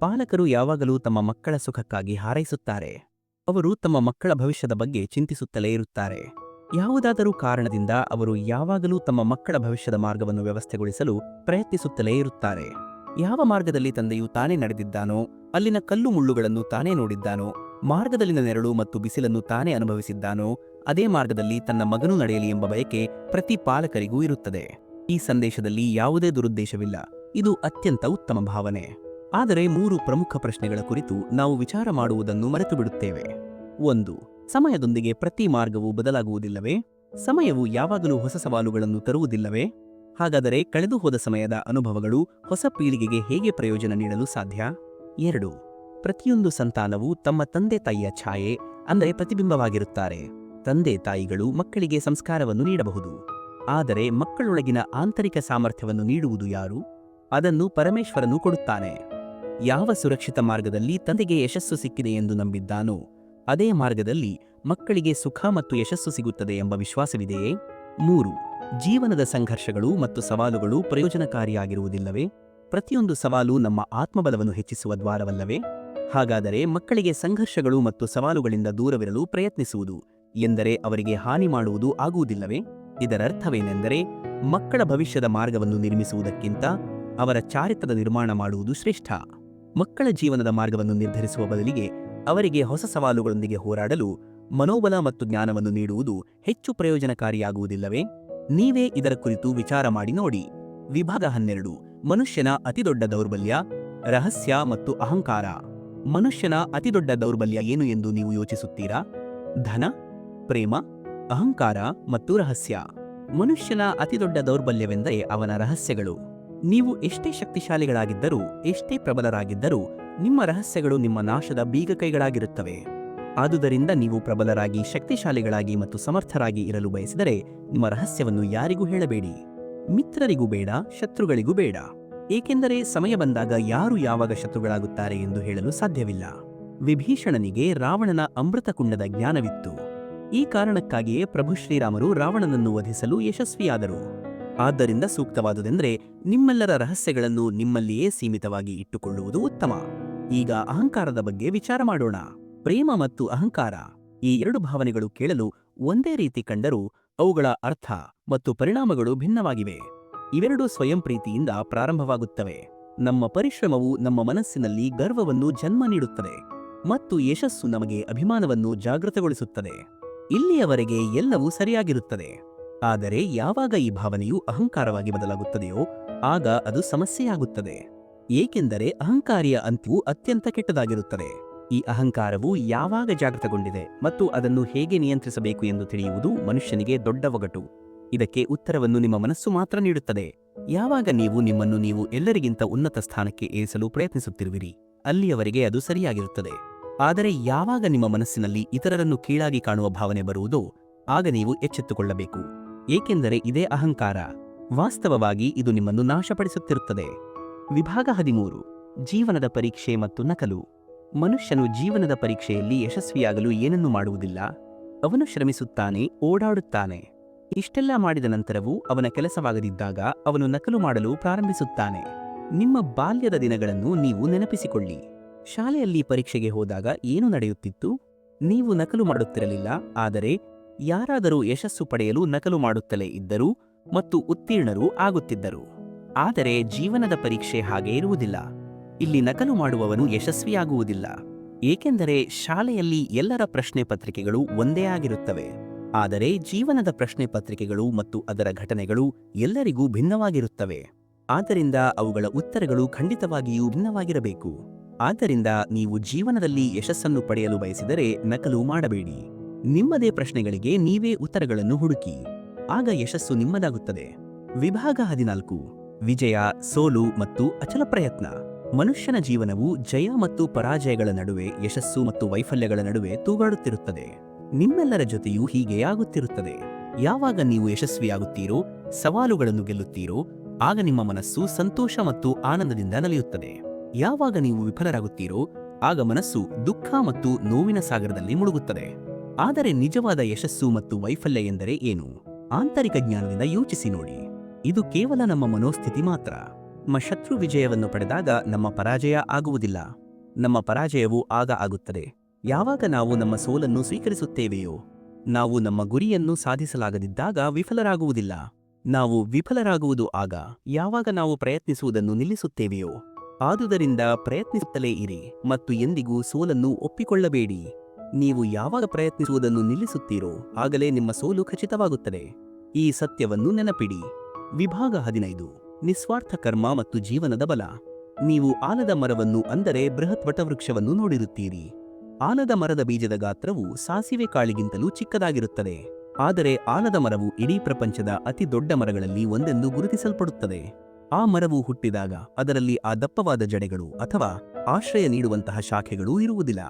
ಪಾಲಕರು ಯಾವಾಗಲೂ ತಮ್ಮ ಮಕ್ಕಳ ಸುಖಕ್ಕಾಗಿ ಹಾರೈಸುತ್ತಾರೆ. ಅವರು ತಮ್ಮ ಮಕ್ಕಳ ಭವಿಷ್ಯದ ಬಗ್ಗೆ ಚಿಂತಿಸುತ್ತಲೇ ಇರುತ್ತಾರೆ. ಯಾವುದಾದರೂ ಕಾರಣದಿಂದ ಅವರು ಯಾವಾಗಲೂ ತಮ್ಮ ಮಕ್ಕಳ ಭವಿಷ್ಯದ ಮಾರ್ಗವನ್ನು ವ್ಯವಸ್ಥೆಗೊಳಿಸಲು ಪ್ರಯತ್ನಿಸುತ್ತಲೇ ಇರುತ್ತಾರೆ. ಯಾವ ಮಾರ್ಗದಲ್ಲಿ ತಂದೆಯು ತಾನೇ ನಡೆದಿದ್ದಾನೋ, ಅಲ್ಲಿನ ಕಲ್ಲು ಮುಳ್ಳುಗಳನ್ನು ತಾನೇ ನೋಡಿದ್ದಾನೋ, ಮಾರ್ಗದಲ್ಲಿನ ನೆರಳು ಮತ್ತು ಬಿಸಿಲನ್ನು ತಾನೇ ಅನುಭವಿಸಿದ್ದಾನೋ, ಅದೇ ಮಾರ್ಗದಲ್ಲಿ ತನ್ನ ಮಗನೂ ನಡೆಯಲಿ ಎಂಬ ಬಯಕೆ ಪ್ರತಿ ಪಾಲಕರಿಗೂ ಇರುತ್ತದೆ. ಈ ಸಂದೇಶದಲ್ಲಿ ಯಾವುದೇ ದುರುದ್ದೇಶವಿಲ್ಲ, ಇದು ಅತ್ಯಂತ ಉತ್ತಮ ಭಾವನೆ. ಆದರೆ 3 ಪ್ರಮುಖ ಪ್ರಶ್ನೆಗಳ ಕುರಿತು ನಾವು ವಿಚಾರ ಮಾಡುವುದನ್ನು ಮರೆತು ಬಿಡುತ್ತೇವೆ. 1. ಸಮಯದೊಂದಿಗೆ ಪ್ರತಿ ಮಾರ್ಗವೂ ಬದಲಾಗುವುದಿಲ್ಲವೇ? ಸಮಯವು ಯಾವಾಗಲೂ ಹೊಸ ಸವಾಲುಗಳನ್ನು ತರುವುದಿಲ್ಲವೇ? ಹಾಗಾದರೆ ಕಳೆದು ಹೋದ ಸಮಯದ ಅನುಭವಗಳು ಹೊಸ ಪೀಳಿಗೆಗೆ ಹೇಗೆ ಪ್ರಯೋಜನ ನೀಡಲು ಸಾಧ್ಯ? 2. ಪ್ರತಿಯೊಂದು ಸಂತಾನವು ತಮ್ಮ ತಂದೆ ತಾಯಿಯ ಛಾಯೆ ಅಂದರೆ ಪ್ರತಿಬಿಂಬವಾಗಿರುತ್ತಾರೆ. ತಂದೆ ತಾಯಿಗಳು ಮಕ್ಕಳಿಗೆ ಸಂಸ್ಕಾರವನ್ನು ನೀಡಬಹುದು, ಆದರೆ ಮಕ್ಕಳೊಳಗಿನ ಆಂತರಿಕ ಸಾಮರ್ಥ್ಯವನ್ನು ನೀಡುವುದು ಯಾರು? ಅದನ್ನು ಪರಮೇಶ್ವರನು ಕೊಡುತ್ತಾನೆ. ಯಾವ ಸುರಕ್ಷಿತ ಮಾರ್ಗದಲ್ಲಿ ತಂದೆಗೆ ಯಶಸ್ಸು ಸಿಕ್ಕಿದೆ ಎಂದು ನಂಬಿದ್ದಾನೋ ಅದೇ ಮಾರ್ಗದಲ್ಲಿ ಮಕ್ಕಳಿಗೆ ಸುಖ ಮತ್ತು ಯಶಸ್ಸು ಸಿಗುತ್ತದೆ ಎಂಬ ವಿಶ್ವಾಸವಿದೆಯೇ? 3. ಜೀವನದ ಸಂಘರ್ಷಗಳು ಮತ್ತು ಸವಾಲುಗಳು ಪ್ರಯೋಜನಕಾರಿಯಾಗಿರುವುದಿಲ್ಲವೇ? ಪ್ರತಿಯೊಂದು ಸವಾಲು ನಮ್ಮ ಆತ್ಮಬಲವನ್ನು ಹೆಚ್ಚಿಸುವ ದ್ವಾರವಲ್ಲವೇ? ಹಾಗಾದರೆ ಮಕ್ಕಳಿಗೆ ಸಂಘರ್ಷಗಳು ಮತ್ತು ಸವಾಲುಗಳಿಂದ ದೂರವಿರಲು ಪ್ರಯತ್ನಿಸುವುದು ಎಂದರೆ ಅವರಿಗೆ ಹಾನಿ ಮಾಡುವುದು ಆಗುವುದಿಲ್ಲವೇ? ಇದರರ್ಥವೇನೆಂದರೆ ಮಕ್ಕಳ ಭವಿಷ್ಯದ ಮಾರ್ಗವನ್ನು ನಿರ್ಮಿಸುವುದಕ್ಕಿಂತ ಅವರ ಚಾರಿತ್ರದ ನಿರ್ಮಾಣ ಮಾಡುವುದು ಶ್ರೇಷ್ಠ. ಮಕ್ಕಳ ಜೀವನದ ಮಾರ್ಗವನ್ನು ನಿರ್ಧರಿಸುವ ಬದಲಿಗೆ ಅವರಿಗೆ ಹೊಸ ಸವಾಲುಗಳೊಂದಿಗೆ ಹೋರಾಡಲು ಮನೋಬಲ ಮತ್ತು ಜ್ಞಾನವನ್ನು ನೀಡುವುದು ಹೆಚ್ಚು ಪ್ರಯೋಜನಕಾರಿಯಾಗುವುದಿಲ್ಲವೇ? ನೀವೇ ಇದರ ಕುರಿತು ವಿಚಾರ ಮಾಡಿ ನೋಡಿ. ವಿಭಾಗ 12. ಮನುಷ್ಯನ ಅತಿದೊಡ್ಡ ದೌರ್ಬಲ್ಯ, ರಹಸ್ಯ ಮತ್ತು ಅಹಂಕಾರ. ಮನುಷ್ಯನ ಅತಿದೊಡ್ಡ ದೌರ್ಬಲ್ಯ ಏನು ಎಂದು ನೀವು ಯೋಚಿಸುತ್ತೀರಾ? ಧನ, ಪ್ರೇಮ, ಅಹಂಕಾರ ಮತ್ತು ರಹಸ್ಯ. ಮನುಷ್ಯನ ಅತಿದೊಡ್ಡ ದೌರ್ಬಲ್ಯವೆಂದರೆ ಅವನ ರಹಸ್ಯಗಳು. ನೀವು ಎಷ್ಟೇ ಶಕ್ತಿಶಾಲಿಗಳಾಗಿದ್ದರೂ, ಎಷ್ಟೇ ಪ್ರಬಲರಾಗಿದ್ದರೂ, ನಿಮ್ಮ ರಹಸ್ಯಗಳು ನಿಮ್ಮ ನಾಶದ ಬೀಗಕೈಗಳಾಗಿರುತ್ತವೆ. ಆದುದರಿಂದ ನೀವು ಪ್ರಬಲರಾಗಿ, ಶಕ್ತಿಶಾಲಿಗಳಾಗಿ ಮತ್ತು ಸಮರ್ಥರಾಗಿ ಇರಲು ಬಯಸಿದರೆ ನಿಮ್ಮ ರಹಸ್ಯವನ್ನು ಯಾರಿಗೂ ಹೇಳಬೇಡಿ. ಮಿತ್ರರಿಗೂ ಬೇಡ, ಶತ್ರುಗಳಿಗೂ ಬೇಡ. ಏಕೆಂದರೆ ಸಮಯ ಬಂದಾಗ ಯಾರು ಯಾವಾಗ ಶತ್ರುಗಳಾಗುತ್ತಾರೆ ಎಂದು ಹೇಳಲು ಸಾಧ್ಯವಿಲ್ಲ. ವಿಭೀಷಣನಿಗೆ ರಾವಣನ ಅಮೃತಕುಂಡದ ಜ್ಞಾನವಿತ್ತು. ಈ ಕಾರಣಕ್ಕಾಗಿಯೇ ಪ್ರಭು ಶ್ರೀರಾಮರು ರಾವಣನನ್ನು ವಧಿಸಲು ಯಶಸ್ವಿಯಾದರು. ಆದ್ದರಿಂದ ಸೂಕ್ತವಾದುದೆಂದರೆ ನಿಮ್ಮೆಲ್ಲರ ರಹಸ್ಯಗಳನ್ನು ನಿಮ್ಮಲ್ಲಿಯೇ ಸೀಮಿತವಾಗಿ ಇಟ್ಟುಕೊಳ್ಳುವುದು ಉತ್ತಮ. ಈಗ ಅಹಂಕಾರದ ಬಗ್ಗೆ ವಿಚಾರ ಮಾಡೋಣ. ಪ್ರೇಮ ಮತ್ತು ಅಹಂಕಾರ, ಈ 2 ಭಾವನೆಗಳು ಕೇಳಲು ಒಂದೇ ರೀತಿ ಕಂಡರೂ ಅವುಗಳ ಅರ್ಥ ಮತ್ತು ಪರಿಣಾಮಗಳು ಭಿನ್ನವಾಗಿವೆ. ಇವೆರಡೂ ಸ್ವಯಂ ಪ್ರೀತಿಯಿಂದ ಪ್ರಾರಂಭವಾಗುತ್ತವೆ. ನಮ್ಮ ಪರಿಶ್ರಮವು ನಮ್ಮ ಮನಸ್ಸಿನಲ್ಲಿ ಗರ್ವವನ್ನು ಜನ್ಮ ನೀಡುತ್ತದೆ ಮತ್ತು ಯಶಸ್ಸು ನಮಗೆ ಅಭಿಮಾನವನ್ನು ಜಾಗೃತಗೊಳಿಸುತ್ತದೆ. ಇಲ್ಲಿಯವರೆಗೆ ಎಲ್ಲವೂ ಸರಿಯಾಗಿರುತ್ತದೆ. ಆದರೆ ಯಾವಾಗ ಈ ಭಾವನೆಯು ಅಹಂಕಾರವಾಗಿ ಬದಲಾಗುತ್ತದೆಯೋ ಆಗ ಅದು ಸಮಸ್ಯೆಯಾಗುತ್ತದೆ. ಏಕೆಂದರೆ ಅಹಂಕಾರಿಯ ಅಂತ್ಯವು ಅತ್ಯಂತ ಕೆಟ್ಟದಾಗಿರುತ್ತದೆ. ಈ ಅಹಂಕಾರವು ಯಾವಾಗ ಜಾಗೃತಗೊಂಡಿದೆ ಮತ್ತು ಅದನ್ನು ಹೇಗೆ ನಿಯಂತ್ರಿಸಬೇಕು ಎಂದು ತಿಳಿಯುವುದು ಮನುಷ್ಯನಿಗೆ ದೊಡ್ಡ ಒಗಟು. ಇದಕ್ಕೆ ಉತ್ತರವನ್ನು ನಿಮ್ಮ ಮನಸ್ಸು ಮಾತ್ರ ನೀಡುತ್ತದೆ. ಯಾವಾಗ ನೀವು ನಿಮ್ಮನ್ನು ನೀವು ಎಲ್ಲರಿಗಿಂತ ಉನ್ನತ ಸ್ಥಾನಕ್ಕೆ ಏರಿಸಲು ಪ್ರಯತ್ನಿಸುತ್ತಿರುವಿರಿ ಅಲ್ಲಿಯವರೆಗೆ ಅದು ಸರಿಯಾಗಿರುತ್ತದೆ. ಆದರೆ ಯಾವಾಗ ನಿಮ್ಮ ಮನಸ್ಸಿನಲ್ಲಿ ಇತರರನ್ನು ಕೀಳಾಗಿ ಕಾಣುವ ಭಾವನೆ ಬರುವುದೋ ಆಗ ನೀವು ಎಚ್ಚೆತ್ತುಕೊಳ್ಳಬೇಕು. ಏಕೆಂದರೆ ಇದೇ ಅಹಂಕಾರ. ವಾಸ್ತವವಾಗಿ ಇದು ನಿಮ್ಮನ್ನು ನಾಶಪಡಿಸುತ್ತಿರುತ್ತದೆ. ವಿಭಾಗ 13. ಜೀವನದ ಪರೀಕ್ಷೆ ಮತ್ತು ನಕಲು. ಮನುಷ್ಯನು ಜೀವನದ ಪರೀಕ್ಷೆಯಲ್ಲಿ ಯಶಸ್ವಿಯಾಗಲು ಏನನ್ನೂ ಮಾಡುವುದಿಲ್ಲ. ಅವನು ಶ್ರಮಿಸುತ್ತಾನೆ, ಓಡಾಡುತ್ತಾನೆ. ಇಷ್ಟೆಲ್ಲ ಮಾಡಿದ ನಂತರವೂ ಅವನ ಕೆಲಸವಾಗದಿದ್ದಾಗ ಅವನು ನಕಲು ಮಾಡಲು ಪ್ರಾರಂಭಿಸುತ್ತಾನೆ. ನಿಮ್ಮ ಬಾಲ್ಯದ ದಿನಗಳನ್ನು ನೀವು ನೆನಪಿಸಿಕೊಳ್ಳಿ. ಶಾಲೆಯಲ್ಲಿ ಪರೀಕ್ಷೆಗೆ ಹೋದಾಗ ಏನು ನಡೆಯುತ್ತಿತ್ತು? ನೀವು ನಕಲು ಮಾಡುತ್ತಿರಲಿಲ್ಲ, ಆದರೆ ಯಾರಾದರೂ ಯಶಸ್ಸು ಪಡೆಯಲು ನಕಲು ಮಾಡುತ್ತಲೇ ಇದ್ದರು ಮತ್ತು ಉತ್ತೀರ್ಣರೂ ಆಗುತ್ತಿದ್ದರು. ಆದರೆ ಜೀವನದ ಪರೀಕ್ಷೆ ಹಾಗೆ ಇರುವುದಿಲ್ಲ. ಇಲ್ಲಿ ನಕಲು ಮಾಡುವವನು ಯಶಸ್ವಿಯಾಗುವುದಿಲ್ಲ. ಏಕೆಂದರೆ ಶಾಲೆಯಲ್ಲಿ ಎಲ್ಲರ ಪ್ರಶ್ನೆ ಪತ್ರಿಕೆಗಳು ಒಂದೇ ಆಗಿರುತ್ತವೆ. ಆದರೆ ಜೀವನದ ಪ್ರಶ್ನೆ ಪತ್ರಿಕೆಗಳು ಮತ್ತು ಅದರ ಘಟನೆಗಳು ಎಲ್ಲರಿಗೂ ಭಿನ್ನವಾಗಿರುತ್ತವೆ. ಆದ್ದರಿಂದ ಅವುಗಳ ಉತ್ತರಗಳು ಖಂಡಿತವಾಗಿಯೂ ಭಿನ್ನವಾಗಿರಬೇಕು. ಆದ್ದರಿಂದ ನೀವು ಜೀವನದಲ್ಲಿ ಯಶಸ್ಸನ್ನು ಪಡೆಯಲು ಬಯಸಿದರೆ ನಕಲು ಮಾಡಬೇಡಿ. ನಿಮ್ಮದೇ ಪ್ರಶ್ನೆಗಳಿಗೆ ನೀವೇ ಉತ್ತರಗಳನ್ನು ಹುಡುಕಿ. ಆಗ ಯಶಸ್ಸು ನಿಮ್ಮದಾಗುತ್ತದೆ. ವಿಭಾಗ 14. ವಿಜಯ, ಸೋಲು ಮತ್ತು ಅಚಲ ಪ್ರಯತ್ನ. ಮನುಷ್ಯನ ಜೀವನವು ಜಯ ಮತ್ತು ಪರಾಜಯಗಳ ನಡುವೆ, ಯಶಸ್ಸು ಮತ್ತು ವೈಫಲ್ಯಗಳ ನಡುವೆ ತೂಗಾಡುತ್ತಿರುತ್ತದೆ. ನಿಮ್ಮೆಲ್ಲರ ಜೊತೆಯೂ ಹೀಗೆ ಆಗುತ್ತಿರುತ್ತದೆ. ಯಾವಾಗ ನೀವು ಯಶಸ್ವಿಯಾಗುತ್ತೀರೋ, ಸವಾಲುಗಳನ್ನು ಗೆಲ್ಲುತ್ತೀರೋ, ಆಗ ನಿಮ್ಮ ಮನಸ್ಸು ಸಂತೋಷ ಮತ್ತು ಆನಂದದಿಂದ ನಲಿಯುತ್ತದೆ. ಯಾವಾಗ ನೀವು ವಿಫಲರಾಗುತ್ತೀರೋ, ಆಗ ಮನಸ್ಸು ದುಃಖ ಮತ್ತು ನೋವಿನ ಸಾಗರದಲ್ಲಿ ಮುಳುಗುತ್ತದೆ. ಆದರೆ ನಿಜವಾದ ಯಶಸ್ಸು ಮತ್ತು ವೈಫಲ್ಯ ಎಂದರೆ ಏನು? ಆಂತರಿಕ ಜ್ಞಾನದಿಂದ ಯೋಚಿಸಿ ನೋಡಿ. ಇದು ಕೇವಲ ನಮ್ಮ ಮನೋಸ್ಥಿತಿ ಮಾತ್ರ. ನಮ್ಮ ಶತ್ರು ವಿಜಯವನ್ನು ಪಡೆದಾಗ ನಮ್ಮ ಪರಾಜಯ ಆಗುವುದಿಲ್ಲ. ನಮ್ಮ ಪರಾಜಯವು ಆಗ ಆಗುತ್ತದೆ ಯಾವಾಗ ನಾವು ನಮ್ಮ ಸೋಲನ್ನು ಸ್ವೀಕರಿಸುತ್ತೇವೆಯೋ. ನಾವು ನಮ್ಮ ಗುರಿಯನ್ನು ಸಾಧಿಸಲಾಗದಿದ್ದಾಗ ವಿಫಲರಾಗುವುದಿಲ್ಲ. ನಾವು ವಿಫಲರಾಗುವುದು ಆಗ ಯಾವಾಗ ನಾವು ಪ್ರಯತ್ನಿಸುವುದನ್ನು ನಿಲ್ಲಿಸುತ್ತೇವೆಯೋ. ಆದುದರಿಂದ ಪ್ರಯತ್ನಿಸುತ್ತಲೇ ಇರಿ ಮತ್ತು ಎಂದಿಗೂ ಸೋಲನ್ನು ಒಪ್ಪಿಕೊಳ್ಳಬೇಡಿ. ನೀವು ಯಾವಾಗ ಪ್ರಯತ್ನಿಸುವುದನ್ನು ನಿಲ್ಲಿಸುತ್ತೀರೋ ಆಗಲೇ ನಿಮ್ಮ ಸೋಲು ಖಚಿತವಾಗುತ್ತದೆ. ಈ ಸತ್ಯವನ್ನು ನೆನಪಿಡಿ. ವಿಭಾಗ 15 ನಿಸ್ವಾರ್ಥ ಕರ್ಮ ಮತ್ತು ಜೀವನದ ಬಲ. ನೀವು ಆಲದ ಮರವನ್ನು ಅಂದರೆ ಬೃಹತ್ ವಟವೃಕ್ಷವನ್ನು ನೋಡಿರುತ್ತೀರಿ. ಆಲದ ಮರದ ಬೀಜದ ಗಾತ್ರವು ಸಾಸಿವೆ ಕಾಳಿಗಿಂತಲೂ ಚಿಕ್ಕದಾಗಿರುತ್ತದೆ. ಆದರೆ ಆಲದ ಮರವು ಇಡೀ ಪ್ರಪಂಚದ ಅತಿ ದೊಡ್ಡ ಮರಗಳಲ್ಲಿ ಒಂದೆಂದು ಗುರುತಿಸಲ್ಪಡುತ್ತದೆ. ಆ ಮರವು ಹುಟ್ಟಿದಾಗ ಅದರಲ್ಲಿ ಆ ದಪ್ಪವಾದ ಜಡೆಗಳು ಅಥವಾ ಆಶ್ರಯ ನೀಡುವಂತಹ ಶಾಖೆಗಳು ಇರುವುದಿಲ್ಲ.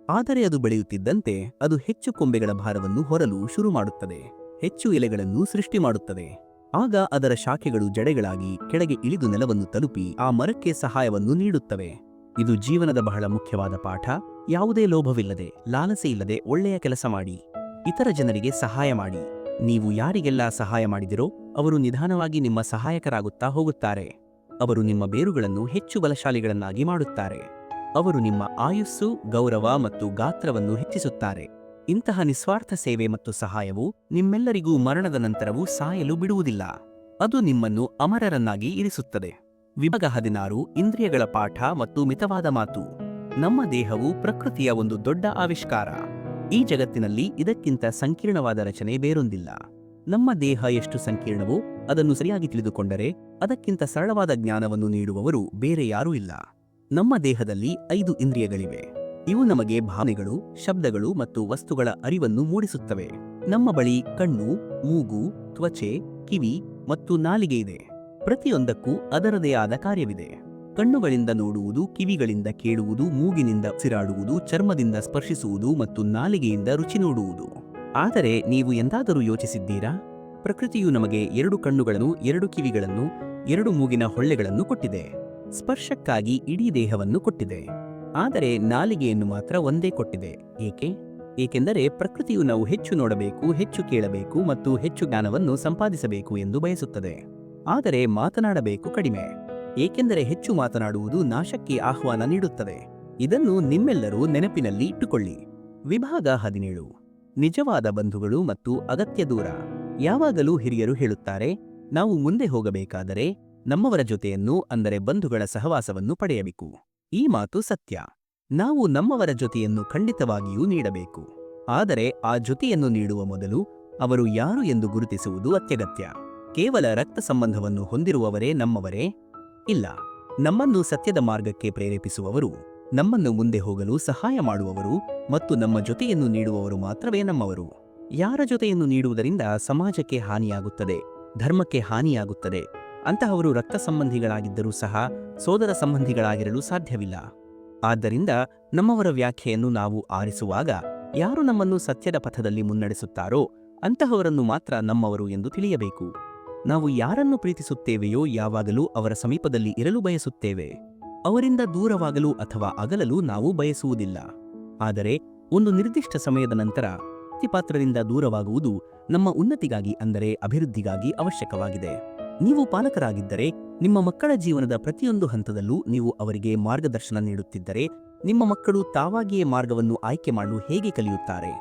ಆದರೆ ಅದು ಬೆಳೆಯುತ್ತಿದ್ದಂತೆ ಅದು ಹೆಚ್ಚು ಕೊಂಬೆಗಳ ಭಾರವನ್ನು ಹೊರಲು ಶುರು ಮಾಡುತ್ತದೆ, ಹೆಚ್ಚು ಎಲೆಗಳನ್ನು ಸೃಷ್ಟಿ ಮಾಡುತ್ತದೆ. ಆಗ ಅದರ ಶಾಖೆಗಳು ಜಡೆಗಳಾಗಿ ಕೆಳಗೆ ಇಳಿದು ನೆಲವನ್ನು ತಲುಪಿ ಆ ಮರಕ್ಕೆ ಸಹಾಯವನ್ನು ನೀಡುತ್ತವೆ. ಇದು ಜೀವನದ ಬಹಳ ಮುಖ್ಯವಾದ ಪಾಠ. ಯಾವುದೇ ಲೋಭವಿಲ್ಲದೆ, ಲಾಲಸೆ ಇಲ್ಲದೆ ಒಳ್ಳೆಯ ಕೆಲಸ ಮಾಡಿ. ಇತರ ಜನರಿಗೆ ಸಹಾಯ ಮಾಡಿ. ನೀವು ಯಾರಿಗೆಲ್ಲ ಸಹಾಯ ಮಾಡಿದಿರೋ ಅವರು ನಿಧಾನವಾಗಿ ನಿಮ್ಮ ಸಹಾಯಕರಾಗುತ್ತಾ ಹೋಗುತ್ತಾರೆ. ಅವರು ನಿಮ್ಮ ಬೇರುಗಳನ್ನು ಹೆಚ್ಚು ಬಲಶಾಲಿಗಳನ್ನಾಗಿ ಮಾಡುತ್ತಾರೆ. ಅವರು ನಿಮ್ಮ ಆಯುಸ್ಸು, ಗೌರವ ಮತ್ತು ಗಾತ್ರವನ್ನು ಹೆಚ್ಚಿಸುತ್ತಾರೆ. ಇಂತಹ ನಿಸ್ವಾರ್ಥ ಸೇವೆ ಮತ್ತು ಸಹಾಯವು ನಿಮ್ಮೆಲ್ಲರಿಗೂ ಮರಣದ ನಂತರವೂ ಸಾಯಲು ಬಿಡುವುದಿಲ್ಲ. ಅದು ನಿಮ್ಮನ್ನು ಅಮರರನ್ನಾಗಿ ಇರಿಸುತ್ತದೆ. ವಿಭಾಗ 16 ಇಂದ್ರಿಯಗಳ ಪಾಠ ಮತ್ತು ಮಿತವಾದ ಮಾತು. ನಮ್ಮ ದೇಹವು ಪ್ರಕೃತಿಯ ಒಂದು ದೊಡ್ಡ ಆವಿಷ್ಕಾರ. ಈ ಜಗತ್ತಿನಲ್ಲಿ ಇದಕ್ಕಿಂತ ಸಂಕೀರ್ಣವಾದ ರಚನೆ ಬೇರೊಂದಿಲ್ಲ. ನಮ್ಮ ದೇಹ ಎಷ್ಟು ಸಂಕೀರ್ಣವೋ ಅದನ್ನು ಸರಿಯಾಗಿ ತಿಳಿದುಕೊಂಡರೆ ಅದಕ್ಕಿಂತ ಸರಳವಾದ ಜ್ಞಾನವನ್ನು ನೀಡುವವರು ಬೇರೆ ಯಾರೂ ಇಲ್ಲ. ನಮ್ಮ ದೇಹದಲ್ಲಿ 5 ಇಂದ್ರಿಯಗಳಿವೆ. ಇವು ನಮಗೆ ಭಾವನೆಗಳು, ಶಬ್ದಗಳು ಮತ್ತು ವಸ್ತುಗಳ ಅರಿವನ್ನು ಮೂಡಿಸುತ್ತವೆ. ನಮ್ಮ ಬಳಿ ಕಣ್ಣು, ಮೂಗು, ತ್ವಚೆ, ಕಿವಿ ಮತ್ತು ನಾಲಿಗೆ ಇದೆ. ಪ್ರತಿಯೊಂದಕ್ಕೂ ಅದರದೇ ಆದ ಕಾರ್ಯವಿದೆ. ಕಣ್ಣುಗಳಿಂದ ನೋಡುವುದು, ಕಿವಿಗಳಿಂದ ಕೇಳುವುದು, ಮೂಗಿನಿಂದ ಉಸಿರಾಡುವುದು, ಚರ್ಮದಿಂದ ಸ್ಪರ್ಶಿಸುವುದು ಮತ್ತು ನಾಲಿಗೆಯಿಂದ ರುಚಿ ನೋಡುವುದು. ಆದರೆ ನೀವು ಎಂದಾದರೂ ಯೋಚಿಸಿದ್ದೀರಾ? ಪ್ರಕೃತಿಯು ನಮಗೆ 2 ಕಣ್ಣುಗಳನ್ನು, 2 ಕಿವಿಗಳನ್ನು, 2 ಮೂಗಿನ ಹೊಳ್ಳೆಗಳನ್ನು ಕೊಟ್ಟಿದೆ. ಸ್ಪರ್ಶಕ್ಕಾಗಿ ಇಡೀ ದೇಹವನ್ನು ಕೊಟ್ಟಿದೆ. ಆದರೆ ನಾಲಿಗೆಯನ್ನು ಮಾತ್ರ ಒಂದೇ ಕೊಟ್ಟಿದೆ. ಏಕೆಂದರೆ ಪ್ರಕೃತಿಯು ನಾವು ಹೆಚ್ಚು ನೋಡಬೇಕು, ಹೆಚ್ಚು ಕೇಳಬೇಕು ಮತ್ತು ಹೆಚ್ಚು ಜ್ಞಾನವನ್ನು ಸಂಪಾದಿಸಬೇಕು ಎಂದು ಬಯಸುತ್ತದೆ. ಆದರೆ ಮಾತನಾಡಬೇಕು ಕಡಿಮೆ, ಏಕೆಂದರೆ ಹೆಚ್ಚು ಮಾತನಾಡುವುದು ನಾಶಕ್ಕೆ ಆಹ್ವಾನ ನೀಡುತ್ತದೆ. ಇದನ್ನು ನಿಮ್ಮೆಲ್ಲರೂ ನೆನಪಿನಲ್ಲಿ ಇಟ್ಟುಕೊಳ್ಳಿ. ವಿಭಾಗ 17 ನಿಜವಾದ ಬಂಧುಗಳು ಮತ್ತು ಅಗತ್ಯ ದೂರ. ಯಾವಾಗಲೂ ಹಿರಿಯರು ಹೇಳುತ್ತಾರೆ, ನಾವು ಮುಂದೆ ಹೋಗಬೇಕಾದರೆ ನಮ್ಮವರ ಜೊತೆಯನ್ನು ಅಂದರೆ ಬಂಧುಗಳ ಸಹವಾಸವನ್ನು ಪಡೆಯಬೇಕು. ಈ ಮಾತು ಸತ್ಯ. ನಾವು ನಮ್ಮವರ ಜೊತೆಯನ್ನು ಖಂಡಿತವಾಗಿಯೂ ನೀಡಬೇಕು. ಆದರೆ ಆ ಜೊತೆಯನ್ನು ನೀಡುವ ಮೊದಲು ಅವರು ಯಾರು ಎಂದು ಗುರುತಿಸುವುದು ಅತ್ಯಗತ್ಯ. ಕೇವಲ ರಕ್ತ ಸಂಬಂಧವನ್ನು ಹೊಂದಿರುವವರೇ ನಮ್ಮವರೇ? ಇಲ್ಲ. ನಮ್ಮನ್ನು ಸತ್ಯದ ಮಾರ್ಗಕ್ಕೆ ಪ್ರೇರೇಪಿಸುವವರು, ನಮ್ಮನ್ನು ಮುಂದೆ ಹೋಗಲು ಸಹಾಯ ಮಾಡುವವರು ಮತ್ತು ನಮ್ಮ ಜೊತೆಯನ್ನು ನೀಡುವವರು ಮಾತ್ರವೇ ನಮ್ಮವರು. ಯಾರ ಜೊತೆಯನ್ನು ನೀಡುವುದರಿಂದ ಸಮಾಜಕ್ಕೆ ಹಾನಿಯಾಗುತ್ತದೆ, ಧರ್ಮಕ್ಕೆ ಹಾನಿಯಾಗುತ್ತದೆ, ಅಂತಹವರು ರಕ್ತ ಸಂಬಂಧಿಗಳಾಗಿದ್ದರೂ ಸಹ ಸೋದರ ಸಂಬಂಧಿಗಳಾಗಿರಲು ಸಾಧ್ಯವಿಲ್ಲ. ಆದ್ದರಿಂದ ನಮ್ಮವರ ವ್ಯಾಖ್ಯೆಯನ್ನು ನಾವು ಆರಿಸುವಾಗ ಯಾರು ನಮ್ಮನ್ನು ಸತ್ಯದ ಪಥದಲ್ಲಿ ಮುನ್ನಡೆಸುತ್ತಾರೋ ಅಂತಹವರನ್ನು ಮಾತ್ರ ನಮ್ಮವರು ಎಂದು ತಿಳಿಯಬೇಕು. ನಾವು ಯಾರನ್ನು ಪ್ರೀತಿಸುತ್ತೇವೆಯೋ ಯಾವಾಗಲೂ ಅವರ ಸಮೀಪದಲ್ಲಿ ಇರಲು ಬಯಸುತ್ತೇವೆ. ಅವರಿಂದ ದೂರವಾಗಲು ಅಥವಾ ಅಗಲಲು ನಾವು ಬಯಸುವುದಿಲ್ಲ. ಆದರೆ ಒಂದು ನಿರ್ದಿಷ್ಟ ಸಮಯದ ನಂತರ ಪ್ರೀತಿಪಾತ್ರರಿಂದ ದೂರವಾಗುವುದು ನಮ್ಮ ಉನ್ನತಿಗಾಗಿ ಅಂದರೆ ಅಭಿವೃದ್ಧಿಗಾಗಿ ಅವಶ್ಯಕವಾಗಿದೆ. ನೀವು ಪಾಲಕರಾಗಿದ್ದರೆ ನಿಮ್ಮ ಮಕ್ಕಳ ಜೀವನದ ಪ್ರತಿಯೊಂದು ಹಂತದಲ್ಲೂ ನೀವು ಅವರಿಗೆ ಮಾರ್ಗದರ್ಶನ ನೀಡುತ್ತಿದ್ದರೆ ನಿಮ್ಮ ಮಕ್ಕಳು ತಾವಾಗಿಯೇ ಮಾರ್ಗವನ್ನು ಆಯ್ಕೆ ಮಾಡಲು ಹೇಗೆ ಕಲಿಯುತ್ತಾರೆ?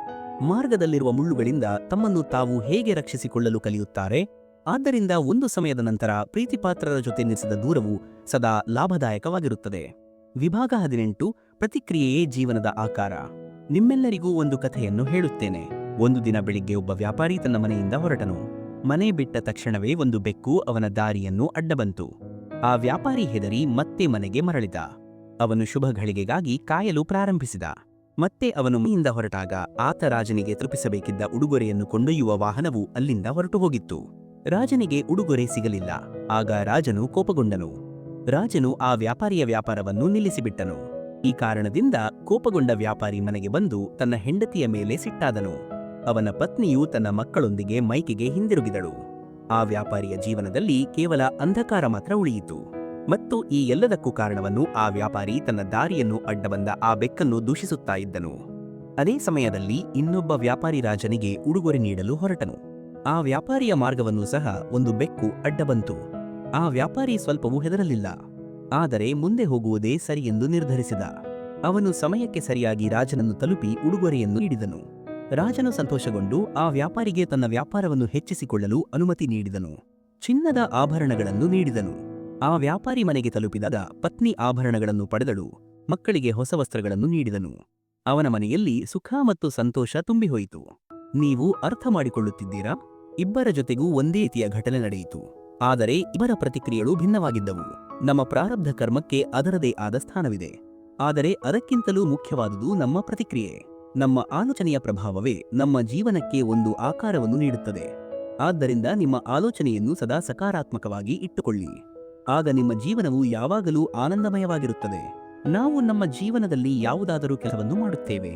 ಮಾರ್ಗದಲ್ಲಿರುವ ಮುಳ್ಳುಗಳಿಂದ ತಮ್ಮನ್ನು ತಾವು ಹೇಗೆ ರಕ್ಷಿಸಿಕೊಳ್ಳಲು ಕಲಿಯುತ್ತಾರೆ? ಆದ್ದರಿಂದ ಒಂದು ಸಮಯದ ನಂತರ ಪ್ರೀತಿಪಾತ್ರರ ಜೊತೆ ನಿಲ್ಲಿಸಿದ ದೂರವು ಸದಾ ಲಾಭದಾಯಕವಾಗಿರುತ್ತದೆ. ವಿಭಾಗ 18 ಪ್ರತಿಕ್ರಿಯೆಯೇ ಜೀವನದ ಆಕಾರ. ನಿಮ್ಮೆಲ್ಲರಿಗೂ ಒಂದು ಕಥೆಯನ್ನು ಹೇಳುತ್ತೇನೆ. ಒಂದು ದಿನ ಬೆಳಿಗ್ಗೆ ಒಬ್ಬ ವ್ಯಾಪಾರಿ ತನ್ನ ಮನೆಯಿಂದ ಹೊರಟನು. ಮನೆ ಬಿಟ್ಟ ತಕ್ಷಣವೇ ಒಂದು ಬೆಕ್ಕು ಅವನ ದಾರಿಯನ್ನು ಅಡ್ಡಬಂತು. ಆ ವ್ಯಾಪಾರಿ ಹೆದರಿ ಮತ್ತೆ ಮನೆಗೆ ಮರಳಿದ. ಅವನು ಶುಭ ಘಳಿಗೆಗಾಗಿ ಕಾಯಲು ಪ್ರಾರಂಭಿಸಿದ. ಮತ್ತೆ ಅವನು ಮನೆಯಿಂದ ಹೊರಟಾಗ ಆತ ರಾಜನಿಗೆ ತಲುಪಿಸಬೇಕಿದ್ದ ಉಡುಗೊರೆಯನ್ನು ಕೊಂಡೊಯ್ಯುವ ವಾಹನವು ಅಲ್ಲಿಂದ ಹೊರಟು ಹೋಗಿತ್ತು. ರಾಜನಿಗೆ ಉಡುಗೊರೆ ಸಿಗಲಿಲ್ಲ. ಆಗ ರಾಜನು ಕೋಪಗೊಂಡನು. ರಾಜನು ಆ ವ್ಯಾಪಾರಿಯ ವ್ಯಾಪಾರವನ್ನು ನಿಲ್ಲಿಸಿಬಿಟ್ಟನು. ಈ ಕಾರಣದಿಂದ ಕೋಪಗೊಂಡ ವ್ಯಾಪಾರಿ ಮನೆಗೆ ಬಂದು ತನ್ನ ಹೆಂಡತಿಯ ಮೇಲೆ ಸಿಟ್ಟಾದನು. ಅವನ ಪತ್ನಿಯು ತನ್ನ ಮಕ್ಕಳೊಂದಿಗೆ ಮೈಕೆಗೆ ಹಿಂದಿರುಗಿದಳು. ಆ ವ್ಯಾಪಾರಿಯ ಜೀವನದಲ್ಲಿ ಕೇವಲ ಅಂಧಕಾರ ಮಾತ್ರ ಉಳಿಯಿತು. ಮತ್ತು ಈ ಎಲ್ಲದಕ್ಕೂ ಕಾರಣವನ್ನು ಆ ವ್ಯಾಪಾರಿ ತನ್ನ ದಾರಿಯನ್ನು ಅಡ್ಡಬಂದ ಆ ಬೆಕ್ಕನ್ನು ದೂಷಿಸುತ್ತಾ ಇದ್ದನು. ಅದೇ ಸಮಯದಲ್ಲಿ ಇನ್ನೊಬ್ಬ ವ್ಯಾಪಾರಿ ರಾಜನಿಗೆ ಉಡುಗೊರೆ ನೀಡಲು ಹೊರಟನು. ಆ ವ್ಯಾಪಾರಿಯ ಮಾರ್ಗವನ್ನು ಸಹ ಒಂದು ಬೆಕ್ಕು ಅಡ್ಡಬಂತು. ಆ ವ್ಯಾಪಾರಿ ಸ್ವಲ್ಪವೂ ಹೆದರಲಿಲ್ಲ, ಆದರೆ ಮುಂದೆ ಹೋಗುವುದೇ ಸರಿಯೆಂದು ನಿರ್ಧರಿಸಿದ. ಅವನು ಸಮಯಕ್ಕೆ ಸರಿಯಾಗಿ ರಾಜನನ್ನು ತಲುಪಿ ಉಡುಗೊರೆಯನ್ನು ನೀಡಿದನು. ರಾಜನು ಸಂತೋಷಗೊಂಡು ಆ ವ್ಯಾಪಾರಿಗೆ ತನ್ನ ವ್ಯಾಪಾರವನ್ನು ಹೆಚ್ಚಿಸಿಕೊಳ್ಳಲು ಅನುಮತಿ ನೀಡಿದನು. ಚಿನ್ನದ ಆಭರಣಗಳನ್ನು ನೀಡಿದನು. ಆ ವ್ಯಾಪಾರಿ ಮನೆಗೆ ತಲುಪಿದಾಗ ಪತ್ನಿ ಆಭರಣಗಳನ್ನು ಪಡೆದಳು, ಮಕ್ಕಳಿಗೆ ಹೊಸ ವಸ್ತ್ರಗಳನ್ನು ನೀಡಿದನು. ಅವನ ಮನೆಯಲ್ಲಿ ಸುಖ ಮತ್ತು ಸಂತೋಷ ತುಂಬಿಹೋಯಿತು. ನೀವು ಅರ್ಥ ಮಾಡಿಕೊಳ್ಳುತ್ತಿದ್ದೀರಾ? ಇಬ್ಬರ ಜೊತೆಗೂ ಒಂದೇ ರೀತಿಯ ಘಟನೆ ನಡೆಯಿತು, ಆದರೆ ಇವರ ಪ್ರತಿಕ್ರಿಯೆಗಳು ಭಿನ್ನವಾಗಿದ್ದವು. ನಮ್ಮ ಪ್ರಾರಬ್ಧ ಕರ್ಮಕ್ಕೆ ಅದರದೇ ಆದ ಸ್ಥಾನವಿದೆ, ಆದರೆ ಅದಕ್ಕಿಂತಲೂ ಮುಖ್ಯವಾದುದು ನಮ್ಮ ಪ್ರತಿಕ್ರಿಯೆ. ನಮ್ಮ ಆಲೋಚನೆಯ ಪ್ರಭಾವವೇ ನಮ್ಮ ಜೀವನಕ್ಕೆ ಒಂದು ಆಕಾರವನ್ನು ನೀಡುತ್ತದೆ. ಆದ್ದರಿಂದ ನಿಮ್ಮ ಆಲೋಚನೆಯನ್ನು ಸದಾ ಸಕಾರಾತ್ಮಕವಾಗಿ ಇಟ್ಟುಕೊಳ್ಳಿ. ಆಗ ನಿಮ್ಮ ಜೀವನವು ಯಾವಾಗಲೂ ಆನಂದಮಯವಾಗಿರುತ್ತದೆ. ನಾವು ನಮ್ಮ ಜೀವನದಲ್ಲಿ ಯಾವುದಾದರೂ ಕೆಲಸವನ್ನು ಮಾಡುತ್ತೇವೆ.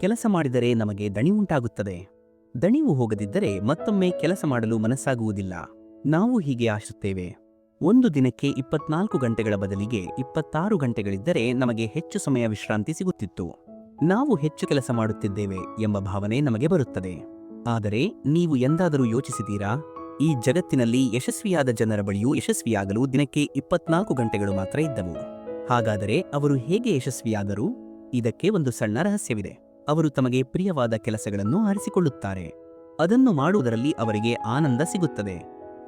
ಕೆಲಸ ಮಾಡಿದರೆ ನಮಗೆ ದಣಿವುಂಟಾಗುತ್ತದೆ. ದಣಿವು ಹೋಗದಿದ್ದರೆ ಮತ್ತೊಮ್ಮೆ ಕೆಲಸ ಮಾಡಲು ಮನಸ್ಸಾಗುವುದಿಲ್ಲ. ನಾವು ಹೀಗೆ ಆಶಿಸುತ್ತೇವೆ. ಒಂದು ದಿನಕ್ಕೆ 24 ಗಂಟೆಗಳ ಬದಲಿಗೆ 26 ಗಂಟೆಗಳಿದ್ದರೆ ನಮಗೆ ಹೆಚ್ಚು ಸಮಯ ವಿಶ್ರಾಂತಿ ಸಿಗುತ್ತಿತ್ತು. ನಾವು ಹೆಚ್ಚು ಕೆಲಸ ಮಾಡುತ್ತಿದ್ದೇವೆ ಎಂಬ ಭಾವನೆ ನಮಗೆ ಬರುತ್ತದೆ. ಆದರೆ ನೀವು ಎಂದಾದರೂ ಯೋಚಿಸಿದ್ದೀರಾ? ಈ ಜಗತ್ತಿನಲ್ಲಿ ಯಶಸ್ವಿಯಾದ ಜನರ ಬಳಿಯೂ ಯಶಸ್ವಿಯಾಗಲು ದಿನಕ್ಕೆ 24 ಗಂಟೆಗಳು ಮಾತ್ರ ಇದ್ದವು. ಹಾಗಾದರೆ ಅವರು ಹೇಗೆ ಯಶಸ್ವಿಯಾದರು? ಇದಕ್ಕೆ ಒಂದು ಸಣ್ಣ ರಹಸ್ಯವಿದೆ. ಅವರು ತಮಗೆ ಪ್ರಿಯವಾದ ಕೆಲಸಗಳನ್ನು ಆರಿಸಿಕೊಳ್ಳುತ್ತಾರೆ. ಅದನ್ನು ಮಾಡುವುದರಲ್ಲಿ ಅವರಿಗೆ ಆನಂದ ಸಿಗುತ್ತದೆ.